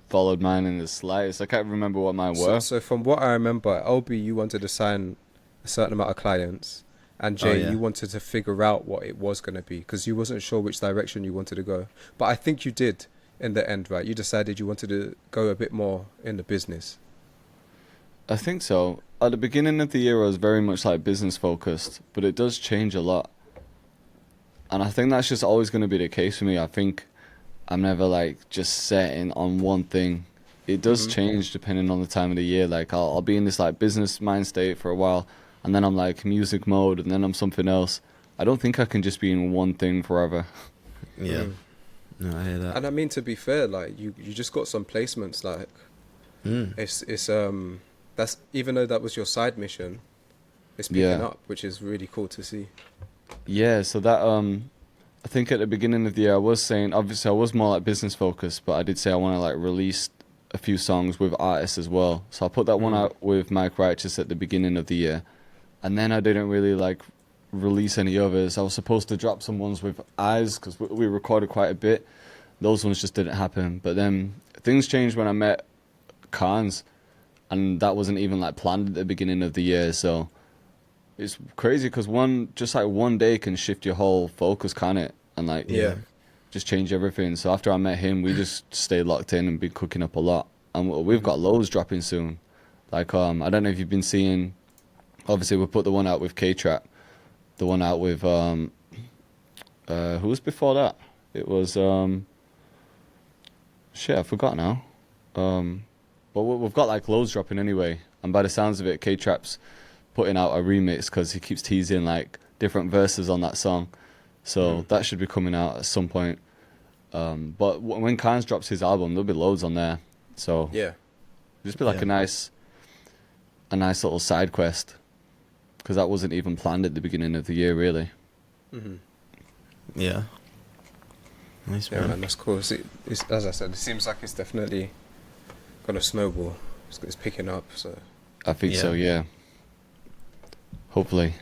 followed mine in the slightest. I can't remember what mine were. So from what I remember, LB, you wanted to sign a certain amount of clients, and Jay, yeah. you wanted to figure out what it was going to be because you wasn't sure which direction you wanted to go. But I think you did in the end, right? You decided you wanted to go a bit more in the business. I think so. At the beginning of the year, I was very much like business focused, but it does change a lot. And I think that's just always going to be the case for me. I think I'm never like just setting on one thing. It does change depending on the time of the year. Like I'll be in this like business mind state for a while, and then I'm like music mode, and then I'm something else. I don't think I can just be in one thing forever. Yeah. No, I hear that. And I mean, to be fair, like you just got some placements. Like it's that's, even though that was your side mission, it's picking up, which is really cool to see. Yeah, so that I think at the beginning of the year I was saying, obviously I was more like business focused, but I did say I want to like release a few songs with artists as well. So I put that one out with Mike Righteous at the beginning of the year, and then I didn't really like release any others. I was supposed to drop some ones with Eyes because we recorded quite a bit. Those ones just didn't happen. But then things changed when I met Carnes, and that wasn't even like planned at the beginning of the year. So it's crazy because one day can shift your whole focus, can't it? And like just change everything. So after I met him, we just stayed locked in and been cooking up a lot. And we've got loads dropping soon. Like I don't know if you've been seeing. Obviously, we put the one out with K-Trap, the one out with who was before that? It was shit, I forgot now. But we've got like loads dropping anyway. And by the sounds of it, K-Trap's putting out a remix because he keeps teasing like different verses on that song. So that should be coming out at some point. But when Kines drops his album, there'll be loads on there. So just be like a nice little side quest, because that wasn't even planned at the beginning of the year, really. Yeah. Nice, Yeah, man. man, that's cool. It's, as I said, it seems like it's definitely gonna snowball. It's picking up. So I think so, yeah. Hopefully.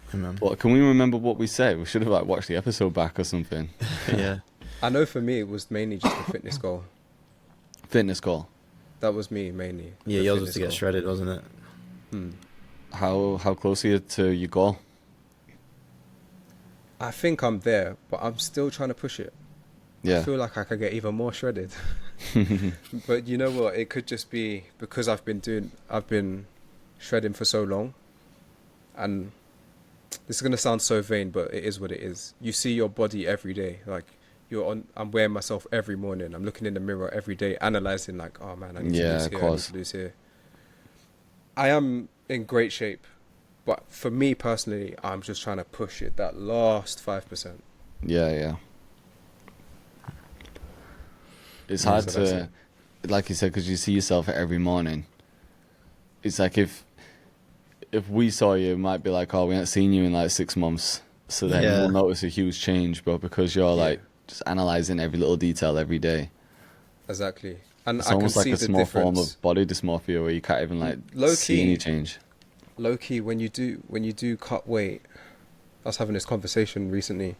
Yeah, man. Well, can we remember what we said? We should have like watched the episode back or something. Yeah. I know for me it was mainly just a fitness goal. Fitness goal. That was me mainly. Yeah, the yours fitness was to get goal. shredded, wasn't it? How close are you to your goal? I think I'm there, but I'm still trying to push it. Yeah. I feel like I could get even more shredded. But you know what? It could just be because I've been shredding for so long, and this is gonna sound so vain, but it is what it is. You see your body every day, like I'm wearing myself every morning. I'm looking in the mirror every day, analyzing like, oh man, I need to lose of here, I need course. to lose here. I am in great shape, But for me personally, I'm just trying to push it that last 5%. Yeah. It's Yeah, hard so that's to, like you said, because you see yourself every morning. It's like if we saw you, it might be like, oh, we haven't seen you in like 6 months, so then Yeah. we'll notice a huge change. But because you're Yeah. like just analyzing every little detail every day, Exactly. And it's I can almost like see a the small form difference. of body dysmorphia where you can't even like Low see any key. change. Low key, when you do cut weight, I was having this conversation recently.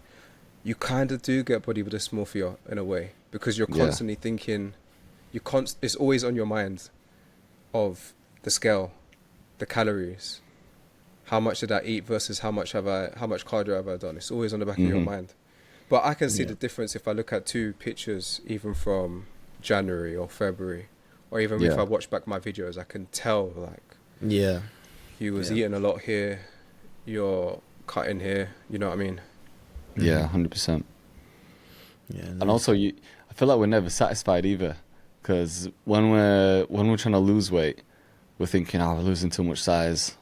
You kind of do get body dysmorphia in a way because you're Yeah. constantly thinking. It's always on your mind, of the scale, the calories, how much did I eat versus how much cardio have I done. It's always on the back of your Mhm. mind. But I can see Yeah. the difference if I look at 2 pictures, even from January or February, or even if Yeah. I watch back my videos, I can tell like Yeah. you was Yeah. eating a lot here, you're cutting here. You know what I mean? Yeah, 100%. Yeah. And Nice. also, I feel like we're never satisfied either, because when we're trying to lose weight, we're thinking, oh, we're losing too much size,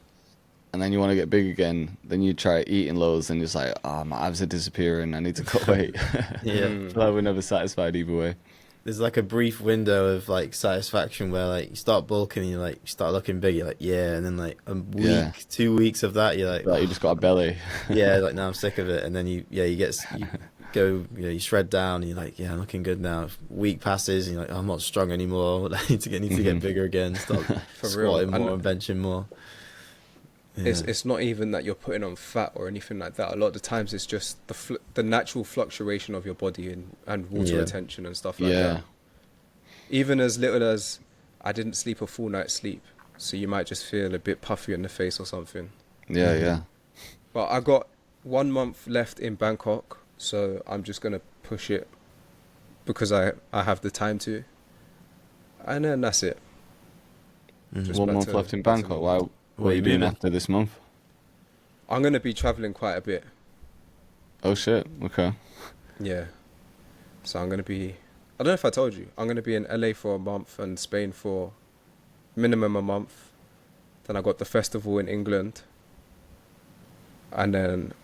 and then you want to get big again. Then you try eating loads, and it's like, oh, my abs are disappearing. I need to cut weight. Yeah. I feel like we're never satisfied either way. There's like a brief window of like satisfaction where like you start bulking and you like start looking big. You're like, yeah, and then like a week, Yeah. 2 weeks of that, you're like, Like you just got a belly. yeah, like now I'm sick of it. And then you go, you shred down. And you're like, yeah, I'm looking good now. Week passes, and you're like, oh, I'm not strong anymore. I need to get bigger again. Start For real. squatting more And and benching more. Yeah. it's not even that you're putting on fat or anything like that. A lot of the times it's just the natural fluctuation of your body and water Yeah. retention and stuff like Yeah. that. Even as little as I didn't sleep a full night's sleep, so you might just feel a bit puffy in the face or something. Yeah. But I got 1 month left in Bangkok, so I'm just gonna push it because I have the time to, and then that's it. Mhm. Just 1 back month to- left in back to Bangkok. normal. What are you doing after this month? I'm gonna be traveling quite a bit. Oh shit. Okay. Yeah. So I'm gonna be. I don't know if I told you. I'm gonna be in LA for a month and Spain for minimum a month. Then I got the festival in England. And then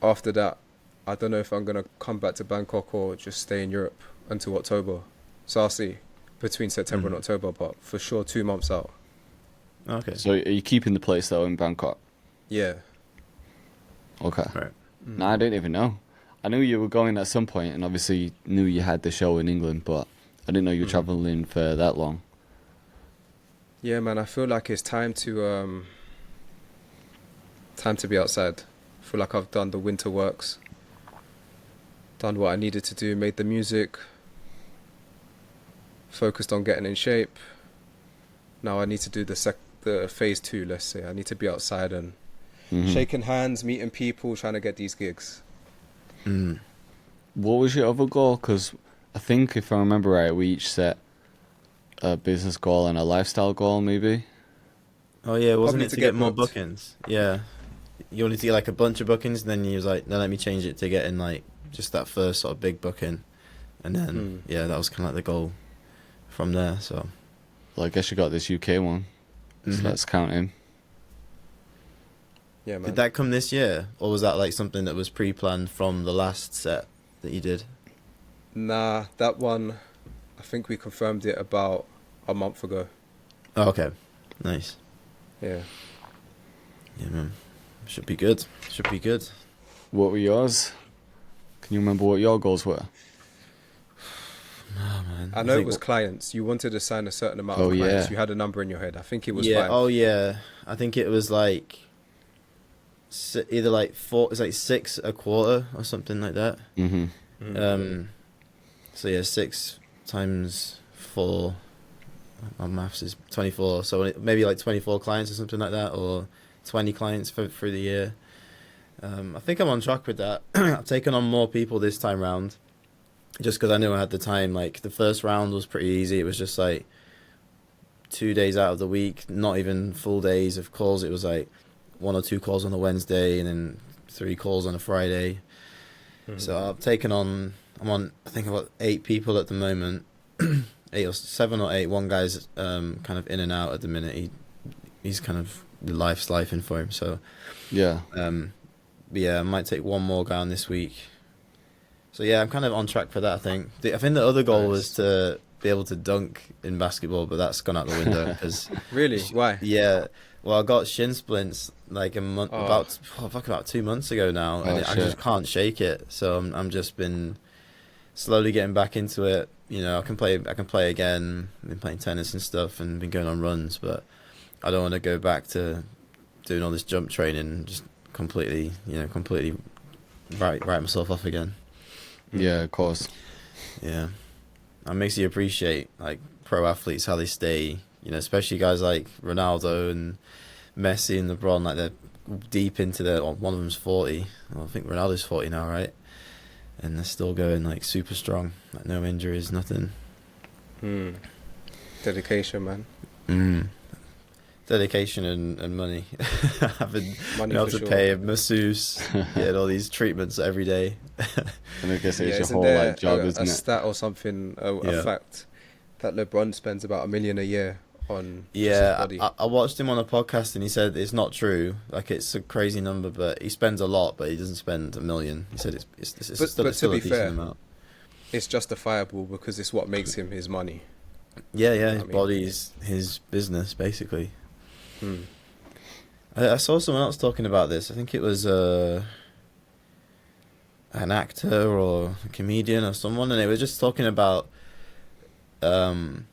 after that, I don't know if I'm gonna come back to Bangkok or just stay in Europe until October. So I'll see between September and October, but for sure 2 months out. Okay. So are you keeping the place though in Bangkok? Yeah. Okay. Right. No, I didn't even know. I knew you were going at some point, and obviously knew you had the show in England, but I didn't know you were traveling for that long. Yeah, man. I feel like it's time to be outside. I feel like I've done the winter works. Done what I needed to do. Made the music. Focused on getting in shape. Now I need to do the phase 2. Let's say I need to be outside and Mhm. shaking hands, meeting people, trying to get these gigs. Mm. What was your other goal? Because I think, if I remember right, we each set a business goal and a lifestyle goal, maybe. Oh yeah, wasn't Probably it to to get get more booked. bookings? Yeah. You wanted to get like a bunch of bookings, and then you was like, no, let me change it to getting like just that first sort of big booking, and then yeah, that was kind of like the goal from there. So Well, I guess you got this UK one, so Mhm. let's count in. Yeah, man. Did that come this year, or was that like something that was pre-planned from the last set that you did? Nah, that one. I think we confirmed it about a month ago. Oh, okay, nice. Yeah. Yeah, man, should be good. Should be good. What were yours? Can you remember what your goals were? Oh man, I know think it was clients. You wanted to sign a certain amount Oh, of clients. yeah. You had a number in your head. I think it was yeah. 5. Oh yeah, I think it was like either like 4. It's like 6 a quarter or something like that. Mm-hmm. So yeah, 6 times 4. My maths is 24. So maybe like 24 clients or something like that, or 20 clients for the year. I think I'm on track with that. I've taken on more people this time round, just because I knew I had the time. Like the first round was pretty easy. It was just like 2 days out of the week, not even full days of calls. It was like 1 or 2 calls on a Wednesday and then 3 calls on a Friday. So I've taken on. I'm on. I think I've got 8 people at the moment. 8 or 7 or 8. One guy's kind of in and out at the minute. He's kind of the life's lifing for him. So Yeah. but yeah, I might take one more guy on this week. So yeah, I'm kind of on track for that. I think the other goal was to be able to dunk in basketball, but that's gone out the window because Really? Why? yeah. Well, I got shin splints like a month, about 2 months ago now, and I just can't shake it. So I'm just been slowly getting back into it. You know, I can play again. I've been playing tennis and stuff, and been going on runs, but I don't want to go back to doing all this jump training. Just completely write myself off again. Yeah, of course. Yeah, it makes you appreciate like pro athletes, how they stay. You know, especially guys like Ronaldo and Messi and LeBron, like they're deep into their. One of them's 40. Well, I think Ronaldo's 40 now, right? And they're still going like super strong, like no injuries, nothing. Dedication, man. Dedication and money. Having Money been able for to sure. pay a masseuse, getting all these treatments every day. And I guess it's your isn't whole there like job, a isn't it? stat or something, a fact that LeBron spends about $1 million a year on just his body? I watched him on a podcast and he said it's not true. Like it's a crazy number, but he spends a lot, but he doesn't spend $1 million. He said it's But still to a be decent fair, amount. it's justifiable because it's what makes him his money. Yeah, his I mean- body is his business basically. Hmm. I saw someone else talking about this. I think it was an actor or a comedian or someone, and they were just talking about them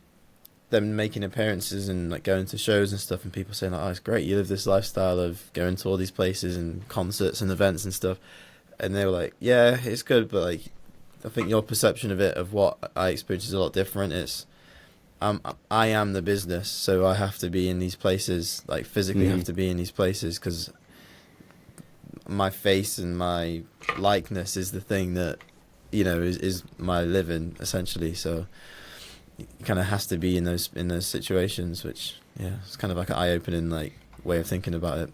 making appearances and like going to shows and stuff, and people saying like, "Oh, it's great, you live this lifestyle of going to all these places and concerts and events and stuff," and they were like, "Yeah, it's good, but like, I think your perception of it, of what I experience, is a lot different. It's I am the business, so I have to be in these places, like physically have to be in these places because my face and my likeness is the thing that, you know, is my living essentially. So it kind of has to be in those situations, which it's kind of like an eye-opening like way of thinking about it.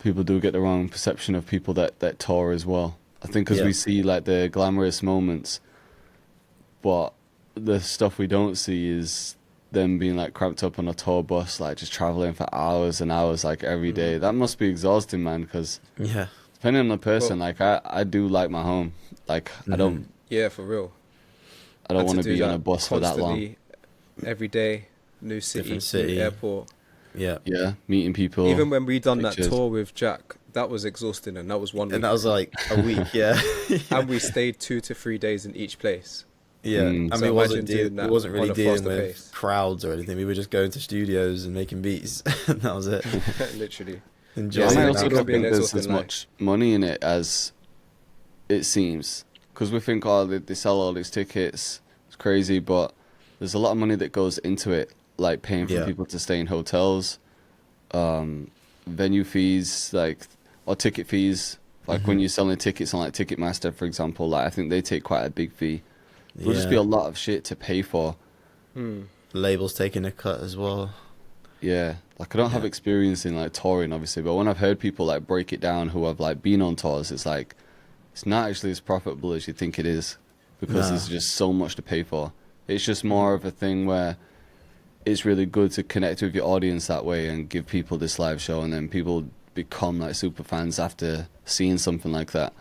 People do get the wrong perception of people that tour as well. I think because we see like the glamorous moments, but the stuff we don't see is them being like cramped up on a tour bus, like just traveling for hours and hours, like every day. That must be exhausting, man. Because depending on the person, like I do like my home. Like I don't. Yeah, for real. I don't want to be on a bus for that long. Every day, new Different city, city. new airport. Yeah, Meeting people. Even when we done pictures. that tour with Jack, that was exhausting, and that was 1 week. and that was like a week. And we stayed 2 to 3 days in each place. Yeah, Mm. I mean, So it wasn't imagine doing that it wasn't really on a dealing faster with pace. crowds or anything. We were just going to studios and making beats. And that was it. Literally. Enjoying And I Yeah, also it don't could be an think there's exhausting as life. much money in it as it seems. Because we think, oh, they sell all these tickets, it's crazy, but there's a lot of money that goes into it, like paying for people to stay in hotels, venue fees, like, or ticket fees. Like when you're selling tickets on like Ticketmaster, for example, like I think they take quite a big fee. There'll just be a lot of shit to pay for. Labels taking a cut as well. Yeah, like I don't have experience in like touring, obviously, but when I've heard people like break it down who have like been on tours, it's like it's not actually as profitable as you think it is because there's just so much to pay for. It's just more of a thing where it's really good to connect with your audience that way and give people this live show, and then people become like super fans after seeing something like that.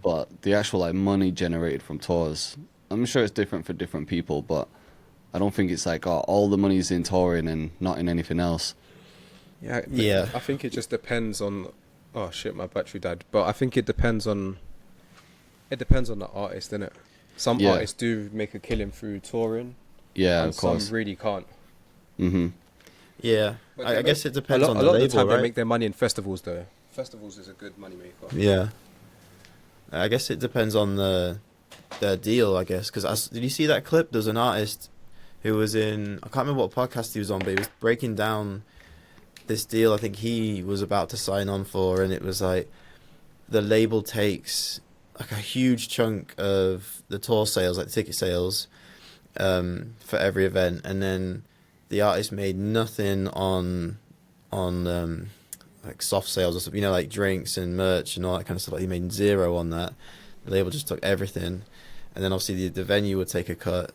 But the actual like money generated from tours, I'm sure it's different for different people, but I don't think it's like, oh, all the money's in touring and not in anything else. Yeah. I think it just depends on. Oh shit, my battery died. But I think it depends on. It depends on the artist, innit? Some artists do make a killing through touring. Yeah, and of course. some really can't. Yeah, But I guess it depends on a the lot label, of the time right? they make their money in festivals, though. Festivals is a good money maker. Yeah, I guess it depends on their deal, I guess. Because did you see that clip? There's an artist who was in, I can't remember what podcast he was on, but he was breaking down this deal I think he was about to sign on for, and it was like the label takes like a huge chunk of the tour sales, like the ticket sales, for every event, and then the artist made nothing on like soft sales or something, you know, like drinks and merch and all that kind of stuff. Like he made zero on that. The label just took everything, and then obviously the venue would take a cut,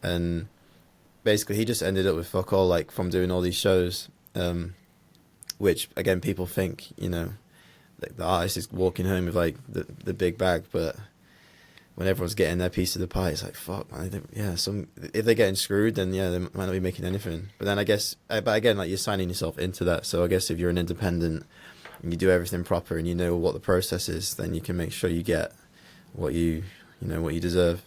and basically he just ended up with fuck all, like from doing all these shows. which again people think, you know, like the artist is walking home with like the big bag, but when everyone's getting their piece of the pie, it's like, fuck, man. If they're getting screwed, then yeah, they might not be making anything. But then I guess, but again, like you're signing yourself into that. So I guess if you're an independent and you do everything proper and you know what the process is, then you can make sure you get what you deserve.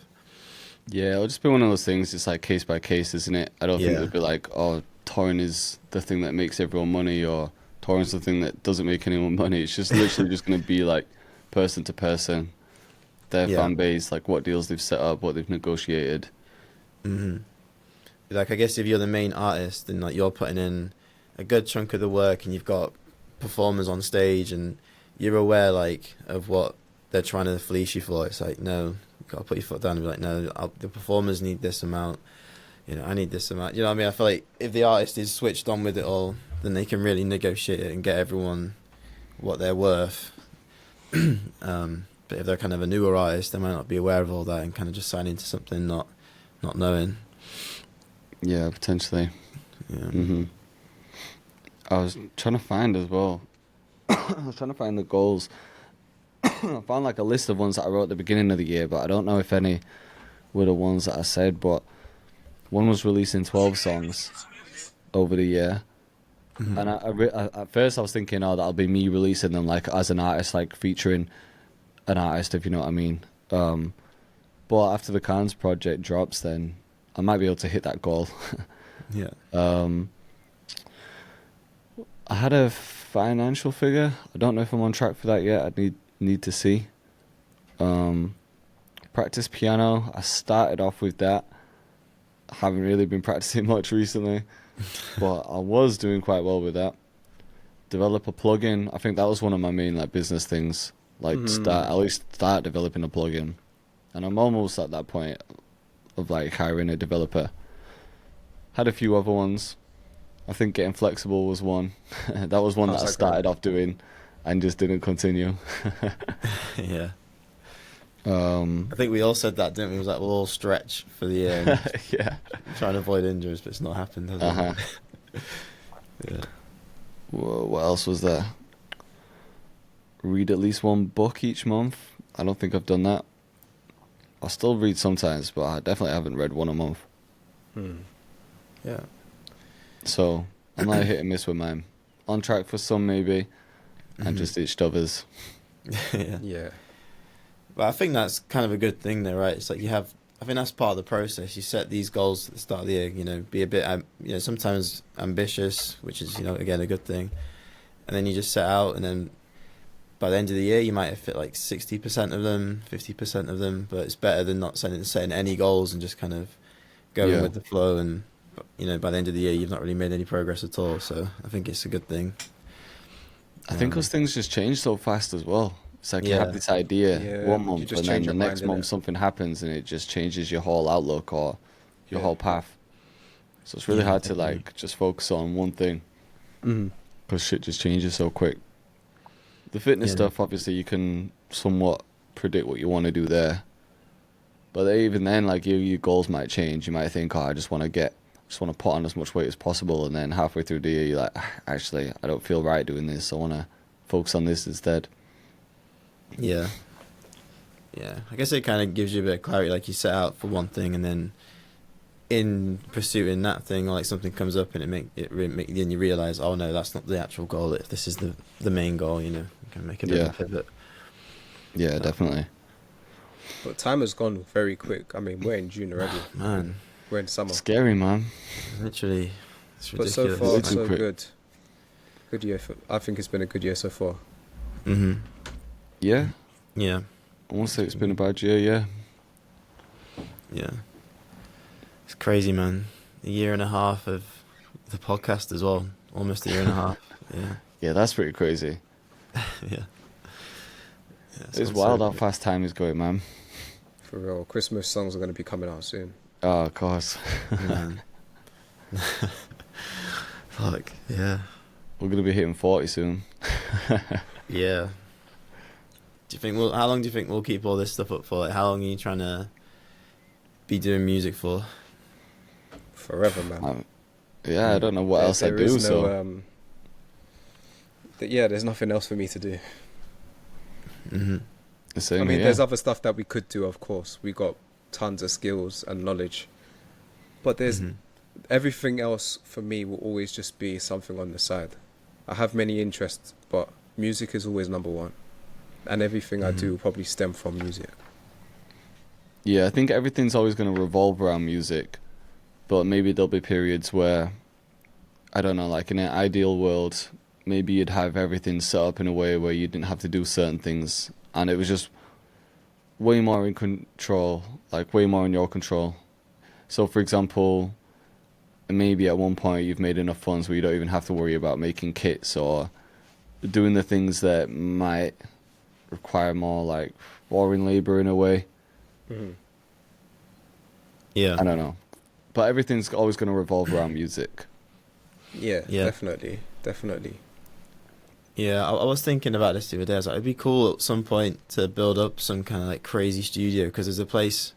Yeah, it'll just be one of those things. It's like case by case, isn't it? I don't think Yeah. it'll be like, oh, touring is the thing that makes everyone money, or touring's the thing that doesn't make anyone money. It's just literally just going to be like person to person, their Yeah. fan base, like what deals they've set up, what they've negotiated. Hmm. Like I guess if you're the main artist and like you're putting in a good chunk of the work and you've got performers on stage and you're aware like of what they're trying to fleece you for, it's like, no, you gotta put your foot down and be like, no, the performers need this amount, you know, I need this amount. You know what I mean? I feel like if the artist is switched on with it all, then they can really negotiate it and get everyone what they're worth. But if they're kind of a newer artist, they might not be aware of all that and kind of just sign into something not knowing. Yeah, potentially. Yeah. hmm I was trying to find as well. I was trying to find the goals. I found like a list of ones that I wrote at the beginning of the year, but I don't know if any were the ones that I said. But one was releasing 12 songs over the year. Mhm. And at first I was thinking, oh, that'll be me releasing them like as an artist, like featuring an artist, if you know what I mean. But after the Cans project drops, then I might be able to hit that goal. Yeah. I had a financial figure. I don't know if I'm on track for that yet. I need to see. Practice piano. I started off with that. I haven't really been practicing much recently, but I was doing quite well with that. Develop a plugin. I think that was one of my main like business things. Like at least start developing a plugin, and I'm almost at that point of like hiring a developer. Had a few other ones. I think getting flexible was one. That was one How's that I that started going? off doing and just didn't continue. Yeah. I think we all said that, didn't we? It was like we'll all stretch for the year and Yeah. try and avoid injuries, but it's not happened, has it? Uh-huh. Yeah. Whoa, what else was there? Read at least one book each month. I don't think I've done that. I still read sometimes, but I definitely haven't read one a month. Yeah. So I'm like hit and miss with mine. On track for some maybe, and just itched others. Yeah. Yeah. But I think that's kind of a good thing though, right? It's like I think that's part of the process. You set these goals at the start of the year, you know, be a bit, sometimes ambitious, which is, again, a good thing. And then you just set out, and then by the end of the year, you might have fit like 60% of them, 50% of them, but it's better than not setting any goals and just kind of going with the flow. And, by the end of the year, you've not really made any progress at all. So I think it's a good thing. I think those things just change so fast as well. It's like you Yeah. have this idea Yeah, one you month, just and then change the your next mind, month innit? something happens, and it just changes your whole outlook or your Yeah. whole path. So it's really Yeah, hard to definitely. like just focus on one thing because shit just changes so quick. The fitness Yeah. stuff, obviously, you can somewhat predict what you want to do there, but even then, like your goals might change. You might think, oh, I just want to put on as much weight as possible, and then halfway through the year, you're like, "Ah, actually, I don't feel right doing this. I want to focus on this instead." Yeah. Yeah. I guess it kind of gives you a bit of clarity. Like you set out for one thing, and then in pursuing that thing, like something comes up, and then you realize, oh no, that's not the actual goal. If this is the main goal, you can make a bit of a pivot. Yeah, definitely. But time has gone very quick. I mean, we're in June already. Man, We're in summer. Scary, man. literally, it's But ridiculous. so far, Way too so quick. good. Good year. I think it's been a good year so far. Mm-hmm. Yeah, Yeah. I won't say it's been a bad year. Yeah, Yeah. It's crazy, man. A year and a half of the podcast as well. Almost a year and a half. Yeah. yeah, that's pretty crazy. Yeah. It's wild how fast time is going, man. For real. Christmas songs are going to be coming out soon. Oh, of course. Man. Fuck. Yeah. We're gonna be hitting 40 soon. Yeah. Do you think how long do you think we'll keep all this stuff up for? Like, how long are you trying to be doing music for? Forever, man. Yeah, I don't know what else I There do. is So no, Yeah, there's nothing else for me to do. Mm-hmm. The same I mean, here. there's other stuff that we could do, of course. We got tons of skills and knowledge, but there's Mm-hmm. everything else for me will always just be something on the side. I have many interests, but music is always number one, and everything I do will probably stem from music. Yeah, I think everything's always going to revolve around music, but maybe there'll be periods where, I don't know, like in an ideal world, maybe you'd have everything set up in a way where you didn't have to do certain things, and it was just way more in control, like way more in your control. So, for example, maybe at one point you've made enough funds where you don't even have to worry about making kits or doing the things that might require more like boring labor in a way. Mm-hmm. Yeah. I don't know. But everything's always going to revolve around music. Yeah, Yeah. definitely. Yeah, I was thinking about this the other day. I was like, it'd be cool at some point to build up some kind of like crazy studio, because there's a place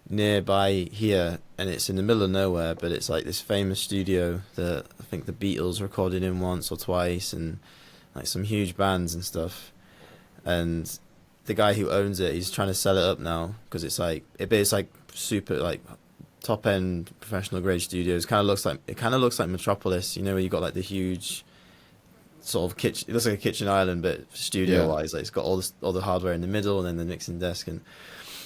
nearby here and it's in the middle of nowhere, but it's like this famous studio that I think the Beatles recorded in once or twice, and like some huge bands and stuff. And the guy who owns it, he's trying to sell it up now, because it's like super like top end professional grade studios. It kind of looks like Metropolis, you know, where you got like the huge sort of kitchen. It looks like a kitchen island, but studio wise, like it's got all the hardware in the middle, and then the mixing desk and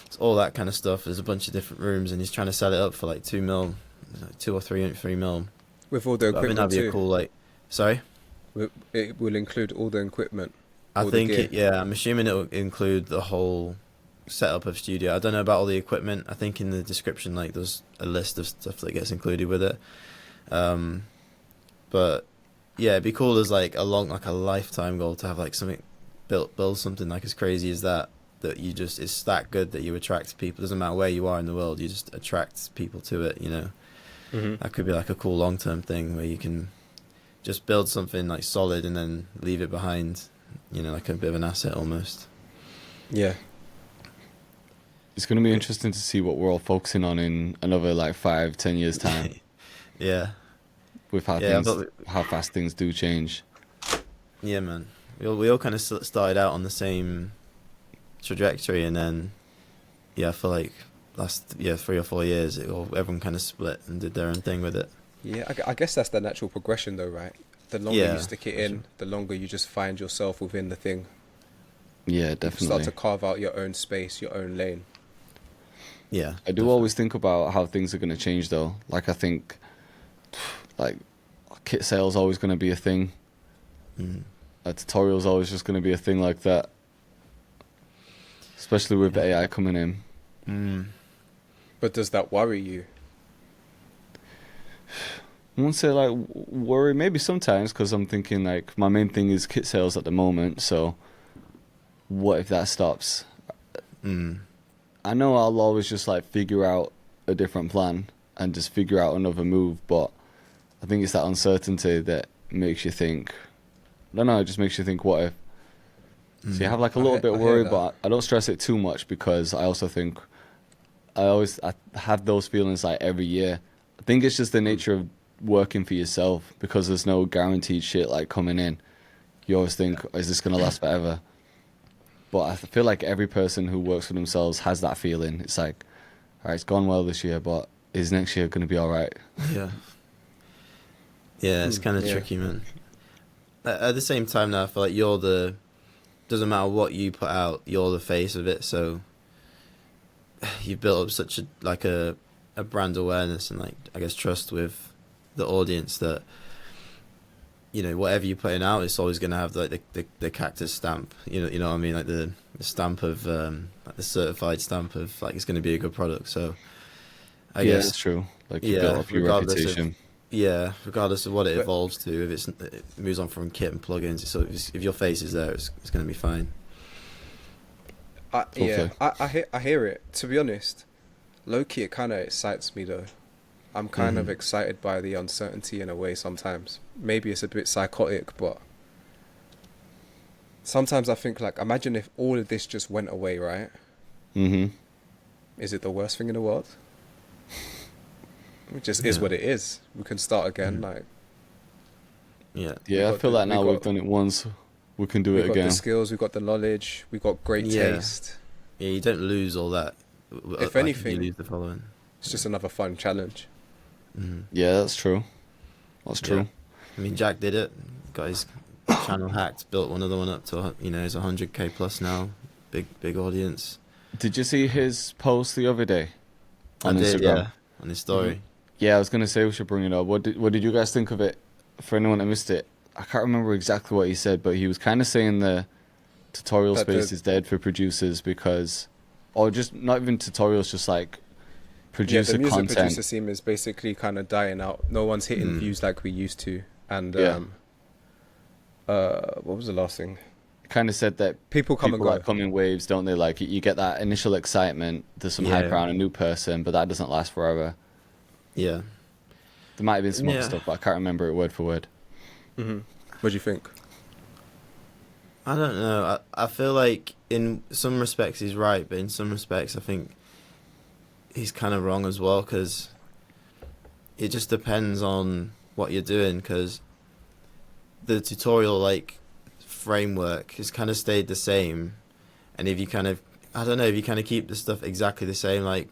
it's all that kind of stuff. There's a bunch of different rooms, and he's trying to sell it up for like 2 mil, like 2 or 3 mil. With all the But I think equipment that'd be too. a cool like. Sorry. It will include all the equipment. I all the think gear. I'm assuming it will include the whole setup of studio. I don't know about all the equipment. I think in the description, like, there's a list of stuff that gets included with it. But yeah, it'd be cool as like a lifetime goal to have like something build something like as crazy as that you just, it's that good that you attract people. Doesn't matter where you are in the world, you just attract people to it, you know. Mm-hmm. That could be like a cool long-term thing where you can just build something like solid and then leave it behind, you know, like a bit of an asset almost. Yeah. It's going to be interesting to see what we're all focusing on in another like 5-10 years time Yeah. with how Yeah, things, how fast things do change. Yeah, man. We all kind of started out on the same trajectory, and then I feel like last 3 or 4 years everyone kind of split and did their own thing with it. Yeah, I guess that's the natural progression though, right? The longer Yeah, you stick it in, the longer you just find yourself within the thing. Yeah, You definitely. start to carve out your own space, your own lane. Yeah, I do always think about how things are going to change though. Like I think like kit sales always going to be a thing. Mm. A tutorial's always just going to be a thing like that. Especially with AI coming in. Mm. But does that worry you? I won't say like worry, maybe sometimes, because I'm thinking like my main thing is kit sales at the moment, so what if that stops? Mm. I know I'll always just like figure out a different plan and just figure out another move, but I think it's that uncertainty that makes you think, I don't know, it just makes you think what if. So you have like a little bit of I hear worry, that. but I don't stress it too much, because I also think I have those feelings like every year. I think it's just the nature of working for yourself, because there's no guaranteed shit like coming in. You always think, is this going to last forever? But I feel like every person who works for themselves has that feeling. It's like, all right, it's gone well this year, but is next year going to be all right? Yeah. Yeah, it's kind of Yeah. tricky, man. At the same time, now I feel like doesn't matter what you put out, you're the face of it. So you've built up such a brand awareness and like, I guess, trust with the audience that, you know, whatever you're putting out, it's always going to have like the Cactus stamp. You know what I mean? Like the stamp of like the certified stamp of like it's going to be a good product. So I guess it's true. Like you built up your regardless reputation. regardless of what it But- evolves to, if it moves on from kit and plugins, so if your face is there, it's going to be fine. Yeah, Hopefully. I hear it. To be honest, low key, it kind of excites me though. I'm kind of excited by the uncertainty in a way sometimes. Maybe it's a bit psychotic, but sometimes I think like, imagine if all of this just went away, right? Mm-hmm. Is it the worst thing in the world? It just is what it is. We can start again. Like, Yeah. Yeah, I feel like now we've done it once, we can do We it got again. the skills, we got the knowledge, we got great Yeah. taste. Yeah, you don't lose all that. If You anything, lose the following. it's just another fun challenge. Mm. Yeah, that's true. That's true. Yeah. I mean, Jack did it. Got his channel hacked. Built another one up to he's 100K plus now. Big audience. Did you see his post the other day on I Instagram? did, yeah, on his story. Yeah, I was gonna say we should bring it up. What did you guys think of it? For anyone that missed it, I can't remember exactly what he said, but he was kind of saying the tutorial That space the- is dead for producers because, or just not even tutorials, just like Yeah, producer the music content. producer scene is basically kind of dying out. No one's hitting Mm. views like we used to. And Yeah. what was the last thing? Kind of said that People come and people go. like come in waves, don't they? Like you get that initial excitement, there's some hype Yeah. around a new person, but that doesn't last forever. Yeah. There might have been some other Yeah. stuff, but I can't remember it word for word. Hmm. What do you think? I don't know. I feel like in some respects he's right, but in some respects I think he's kind of wrong as well, because it just depends on what you're doing, because the tutorial like framework has kind of stayed the same, and if you kind of, I don't know, if you kind of keep the stuff exactly the same, like,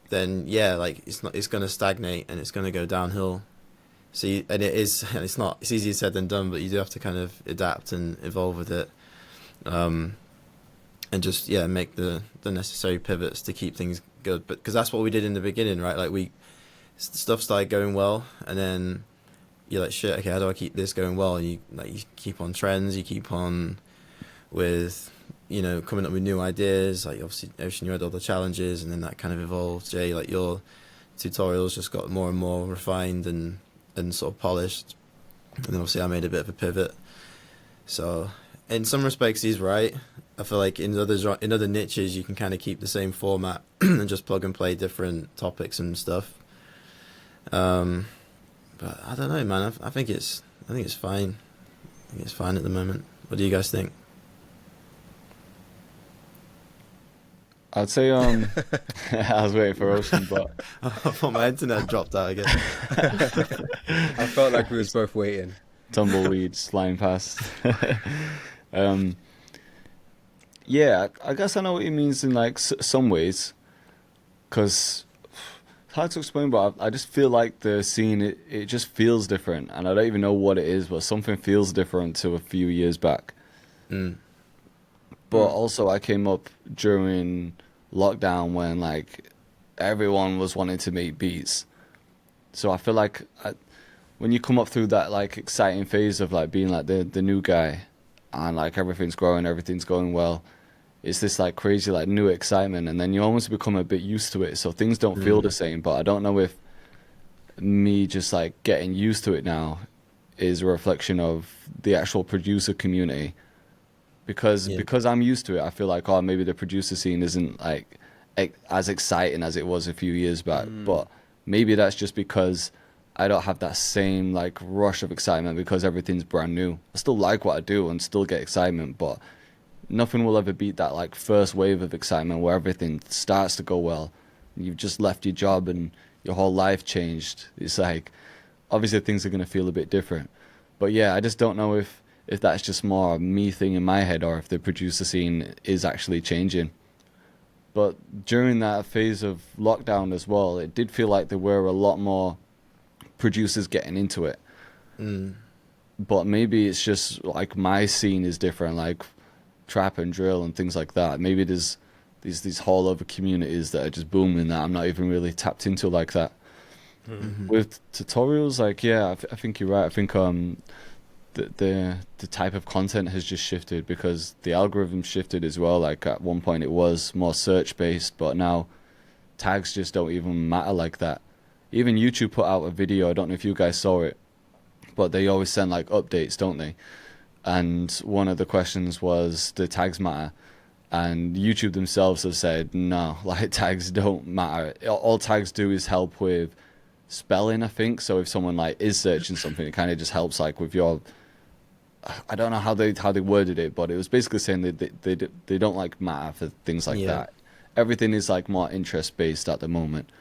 then yeah, like it's going to stagnate and it's going to go downhill. So and it's easier said than done, but you do have to kind of adapt and evolve with it, and just make the necessary pivots to keep things good. But because that's what we did in the beginning, right? Like stuff started going well, and then you're like, shit, okay, how do I keep this going well? And you keep on trends, you keep on with coming up with new ideas. Like obviously Ocean, you had all the challenges, and then that kind of evolved. Jay, like your tutorials just got more and more refined and sort of polished, and then obviously I made a bit of a pivot. So in some respects he's right. I feel like in other niches you can kind of keep the same format and just plug and play different topics and stuff. But I don't know, man. I think it's fine. I think it's fine at the moment. What do you guys think? I'd say I was waiting for Ocean, but I thought my internet dropped out again. I felt like we was both waiting. tumbleweeds flying past. Yeah, I guess I know what he means in like some ways, because it's hard to explain, but I just feel like the scene, it just feels different, and I don't even know what it is, but something feels different to a few years back. Mm. But also I came up during lockdown when like everyone was wanting to make beats, so I feel like when you come up through that like exciting phase of like being like the new guy, and like everything's growing, everything's going well, it's this like crazy like new excitement, and then you almost become a bit used to it, so things don't feel the same. But I don't know if me just like getting used to it now is a reflection of the actual producer community, because I'm used to it. I feel like, oh, maybe the producer scene isn't like as exciting as it was a few years back, but maybe that's just because I don't have that same like rush of excitement because everything's brand new. I still like what I do and still get excitement, but nothing will ever beat that like first wave of excitement where everything starts to go well. You've just left your job and your whole life changed. It's like, obviously things are going to feel a bit different. But yeah, I just don't know if that's just more a me thing in my head, or if the producer scene is actually changing. But during that phase of lockdown as well, it did feel like there were a lot more producers getting into it. But maybe it's just like my scene is different, like trap and drill and things like that. Maybe there's these whole other communities that are just booming that I'm not even really tapped into like that. With tutorials, like, yeah, I think you're right. I think the type of content has just shifted because the algorithm shifted as well. Like at one point it was more search based, but now tags just don't even matter like that. Even YouTube put out a video, I don't know if you guys saw it, but they always send like updates, don't they? And one of the questions was, do tags matter? And YouTube themselves have said, no, like tags don't matter. All tags do is help with spelling, I think. So if someone like is searching something, it kind of just helps like with your, I don't know how they worded it, but it was basically saying that they don't like matter for things like that. Everything is like more interest based at the moment.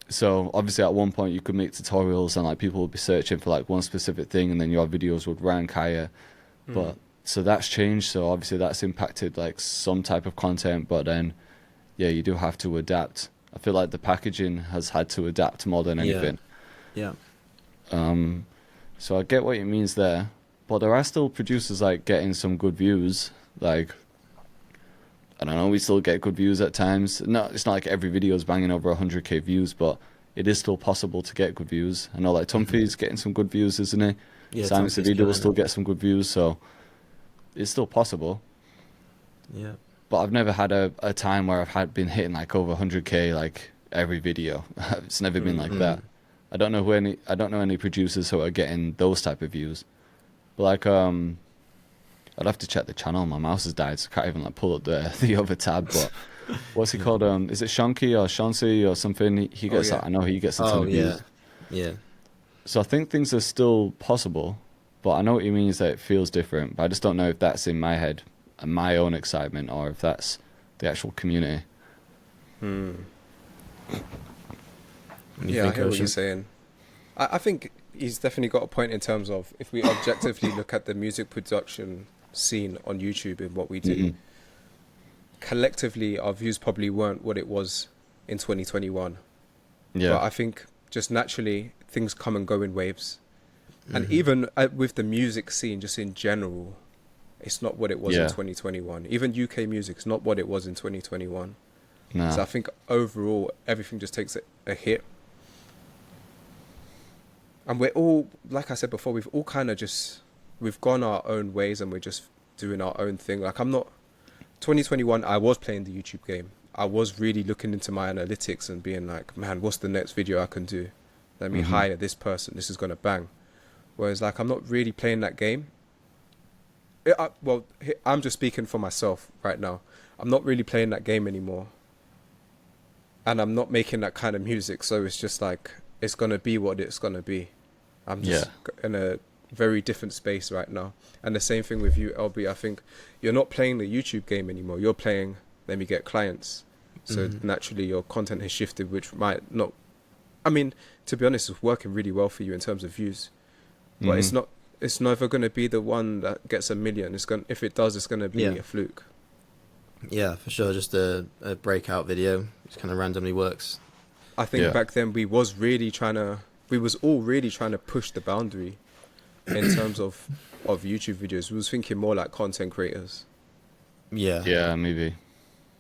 So obviously at one point you could make tutorials and like people would be searching for like one specific thing and then your videos would rank higher. But so that's changed. So obviously that's impacted like some type of content, but then yeah, you do have to adapt. I feel like the packaging has had to adapt more than anything. Yeah. So I get what it means there, but there are still producers like getting some good views. Like, I don't know, we still get good views at times. No, it's not like every video is banging over 100k views, but it is still possible to get good views. I know like Tumphy's getting some good views, isn't he? Yeah, Simon Tumphy's Savida will killing still it. get some good views, so it's still possible. Yeah. But I've never had a time where I've been hitting like over 100k like every video. It's never been like that. I don't know any producers who are getting those type of views. But like I'd have to check the channel. My mouse has died, so I can't even like pull up the other tab. But what's he called? Is it Shonky or Shansi or something? He gets yeah. I know he gets a ton of views. Yeah. So I think things are still possible, but I know what you mean is that it feels different. But I just don't know if that's in my head and my own excitement or if that's the actual community. Yeah, I hear what you're saying. I think he's definitely got a point in terms of if we objectively look at the music production scene on YouTube and what we do, collectively our views probably weren't what it was in 2021. Yeah. But I think just naturally things come and go in waves. And even with the music scene, just in general, it's not what it was in 2021. Even UK music is not what it was in 2021. Nah. So I think overall everything just takes a hit. And we're all, like I said before, we've all kind of we've gone our own ways and we're just doing our own thing. Like 2021, I was playing the YouTube game. I was really looking into my analytics and being like, man, what's the next video I can do? Let me hire this person. This is going to bang. Whereas like, I'm not really playing that game. I'm just speaking for myself right now. I'm not really playing that game anymore. And I'm not making that kind of music. So it's just like, it's going to be what it's going to be. I'm just in a very different space right now. And the same thing with you, LB. I think you're not playing the YouTube game anymore. You're playing, let me get clients. So naturally your content has shifted, which might not, I mean, to be honest, it's working really well for you in terms of views. But it's never going to be the one that gets 1 million. If it does, it's going to be a fluke. Yeah, for sure. Just a breakout video. Just kind of randomly works. I think back then we was all really trying to push the boundary in terms of YouTube videos. We was thinking more like content creators. Yeah. Yeah, maybe.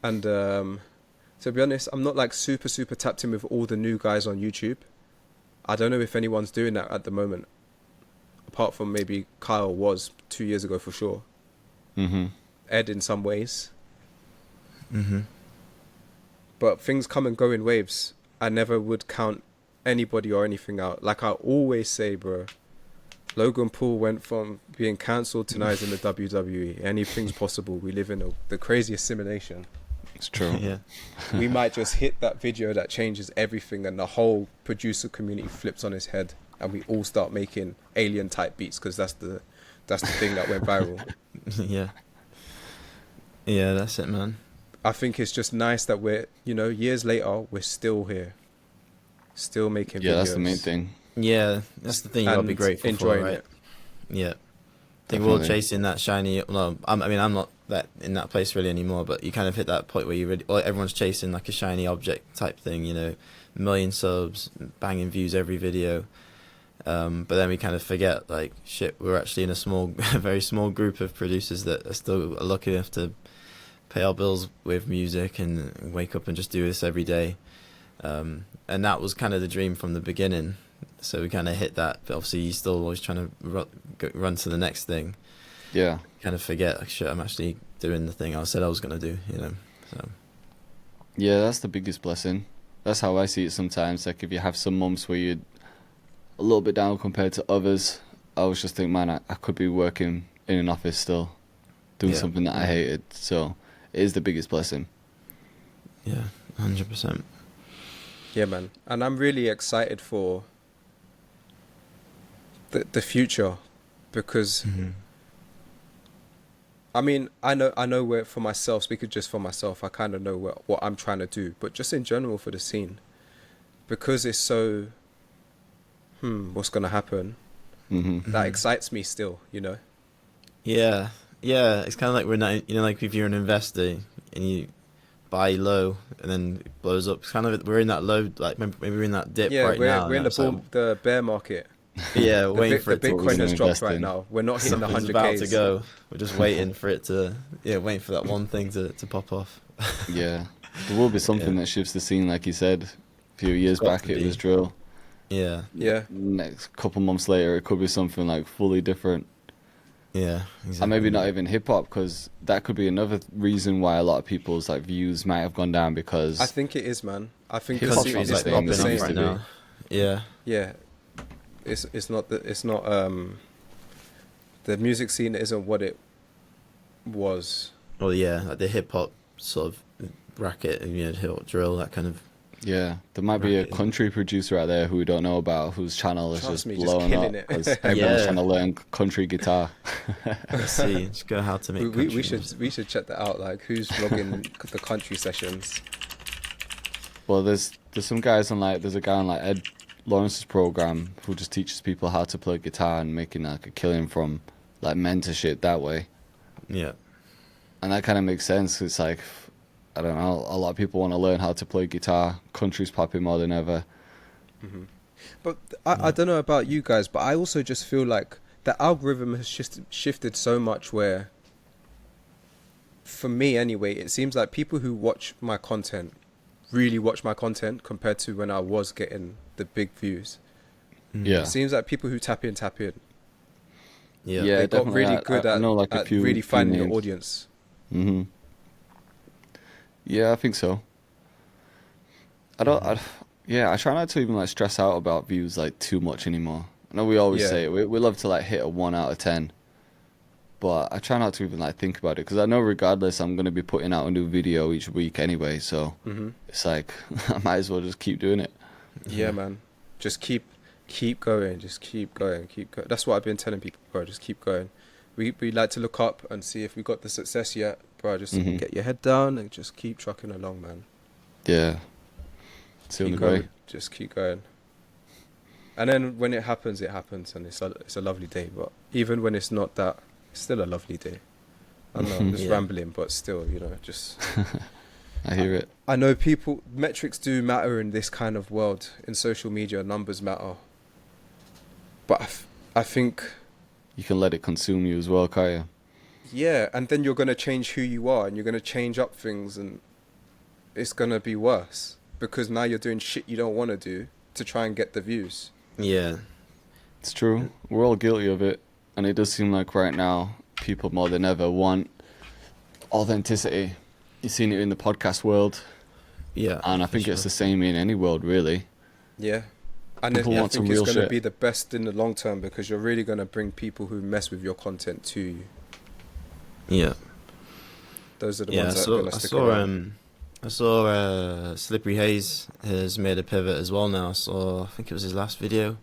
And to be honest, I'm not like super tapped in with all the new guys on YouTube. I don't know if anyone's doing that at the moment. Apart from maybe Kyle was 2 years ago for sure. Ed in some ways. But things come and go in waves. I never would count anybody or anything out. Like I always say, bro, Logan Paul went from being cancelled to now he's in the WWE. Anything's possible. We live in the craziest simulation. It's true. Yeah. We might just hit that video that changes everything and the whole producer community flips on its head and we all start making alien type beats because that's the thing that went viral. Yeah. Yeah, that's it, man. I think it's just nice that we're, years later, we're still here. Still making videos. Yeah, that's the main thing. Yeah, that's the thing you gotta be And grateful enjoying for, right? it. Yeah. I think we're all Definitely. chasing that shiny. No, I'm not that in that place really anymore. But you kind of hit that point where everyone's chasing like a shiny object type thing. 1 million subs, banging views every video. But then we kind of forget, like, shit, we're actually in a very small group of producers that are still lucky enough to pay our bills with music and wake up and just do this every day. And that was kind of the dream from the beginning. So we kind of hit that, but obviously you're still always trying to run to the next thing. Yeah. Kind of forget, like, shit, I'm actually doing the thing I said I was going to do, So Yeah, that's the biggest blessing. That's how I see it sometimes. Like if you have some months where you're a little bit down compared to others, I always just think, man, I could be working in an office still, doing something that I hated. So it is the biggest blessing. yeah, 100%. Yeah, man. And I'm really excited for the future because I mean, I know where for myself, speaking just for myself, I kind of know what I'm trying to do, but just in general for the scene, because it's so, what's gonna happen? Mm-hmm. That excites me still, you know. Yeah, yeah. It's kind of like we're not, like if you're an investor and you buy low and then it blows up. It's kind of we're in that low, like maybe we're in that dip Yeah, right we're now. we're in and the it's like, the bear market. yeah, The, waiting for the it to. what we're Bitcoin gonna has dropped invest right in. now. We're not hitting the Something's 100Ks. about to go. We're just waiting for it to, waiting for that one thing to pop off. Yeah, there will be something Yeah. that shifts the scene, like you said. A few years It's got back, to it be. was drill. Yeah, Yeah, Next couple months later, it could be something like fully different. yeah, exactly. And maybe not even hip hop, because that could be another reason why a lot of people's like views might have gone down, because I think it is, man. I think Hip it's, hop's Country's not it's like the not same the popping as it up same. used right to be. now. Yeah, Yeah, it's not the music scene isn't what it was. well, yeah, like the hip hop sort of bracket, hip hop drill, that kind of. Yeah, there might be a Right. country producer out there who we don't know about, whose channel is Trust just me, just blowing up killing it. because everyone's Yeah. trying to learn country guitar. Let's see, just go how to make. We country we should check that out. Like, who's vlogging the country sessions? Well, there's some guys on there's a guy on like Ed Lawrence's program who just teaches people how to play guitar and making like a killing from like mentorship that way, Yeah, and that kind of makes sense. It's like, I don't know, a lot of people want to learn how to play guitar. Country's popping more than ever. But I don't know about you guys, but I also just feel like the algorithm has shifted so much where, for me anyway, it seems like people who watch my content really watch my content compared to when I was getting the big views. Yeah, It seems like people who tap in. yeah, Yeah, They got definitely. really I- good I at, know, like, a at few- really few finding names. the audience. hmm Yeah, I think so. I don't. Yeah, I try not to even like stress out about views like too much anymore. I know we always Yeah. say it. We love to like hit a 1 out of 10, but I try not to even like think about it, because I know regardless I'm gonna be putting out a new video each week anyway. So Hmm it's like I might as well just keep doing it. Yeah, man. Just keep going. Just keep going. That's what I've been telling people, bro. Just keep going. We like to look up and see if we got the success yet, bro. Just Mhm. get your head down and just keep trucking along, man. Yeah, it's the Keep only going. way. Just keep going. And then when it happens, and it's a lovely day. But even when it's not that, it's still a lovely day. I know I'm just Yeah. rambling, but still, just. I hear it. I know metrics do matter in this kind of world. In social media, numbers matter. But I think, You can let it consume you as well, can't you? yeah, and then you're going to change who you are and you're going to change up things, and it's going to be worse because now you're doing shit you don't want to do to try and get the views. yeah, It's true. We're all guilty of it, and it does seem like right now people more than ever want authenticity. You've seen it in the podcast world, yeah. and I for think sure. it's the same in any world, really. Yeah. And People I want some think it's real going to shit. be the best in the long term because you're really going to bring people who mess with your content to you. Yeah. Those are the Yeah, ones that are so going to I stick saw around. I saw Slippery Haze has made a pivot as well now. So I think it was his last video.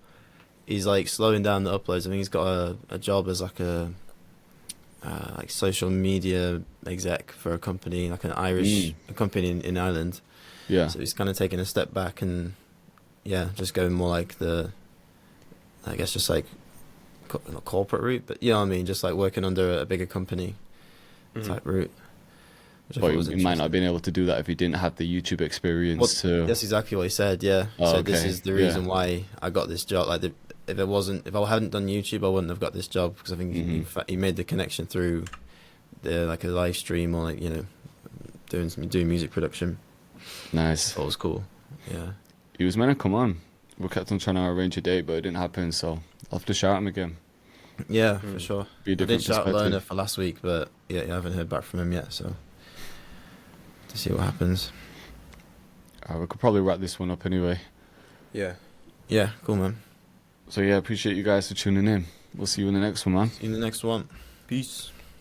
He's like slowing down the uploads. I think he's got a job as like a like social media exec for a company, like an Irish a company in Ireland. Yeah. So he's kind of taking a step back and yeah, just going more like I guess just like not corporate route, but you know what I mean, just like working under a bigger company type route. Which I But thought was you might not have interesting. been able to do that if you didn't have the YouTube experience Well, to... that's exactly what he said. Yeah, Oh, so this okay. is the Yeah. reason why I got this job. Like, if I hadn't done YouTube, I wouldn't have got this job because I think he made the connection through like a live stream or like doing music production. Nice. That was cool. Yeah, He was meant to come on. We kept on trying to arrange a date, but it didn't happen, so I'll have to shout him again. yeah, for sure. Be a I did different shout perspective. Lerner for last week, but yeah, I haven't heard back from him yet. So to see what happens. We could probably wrap this one up anyway. Yeah. Yeah, cool, man. So yeah, appreciate you guys for tuning in. We'll see you in the next one, man. See you in the next one. Peace.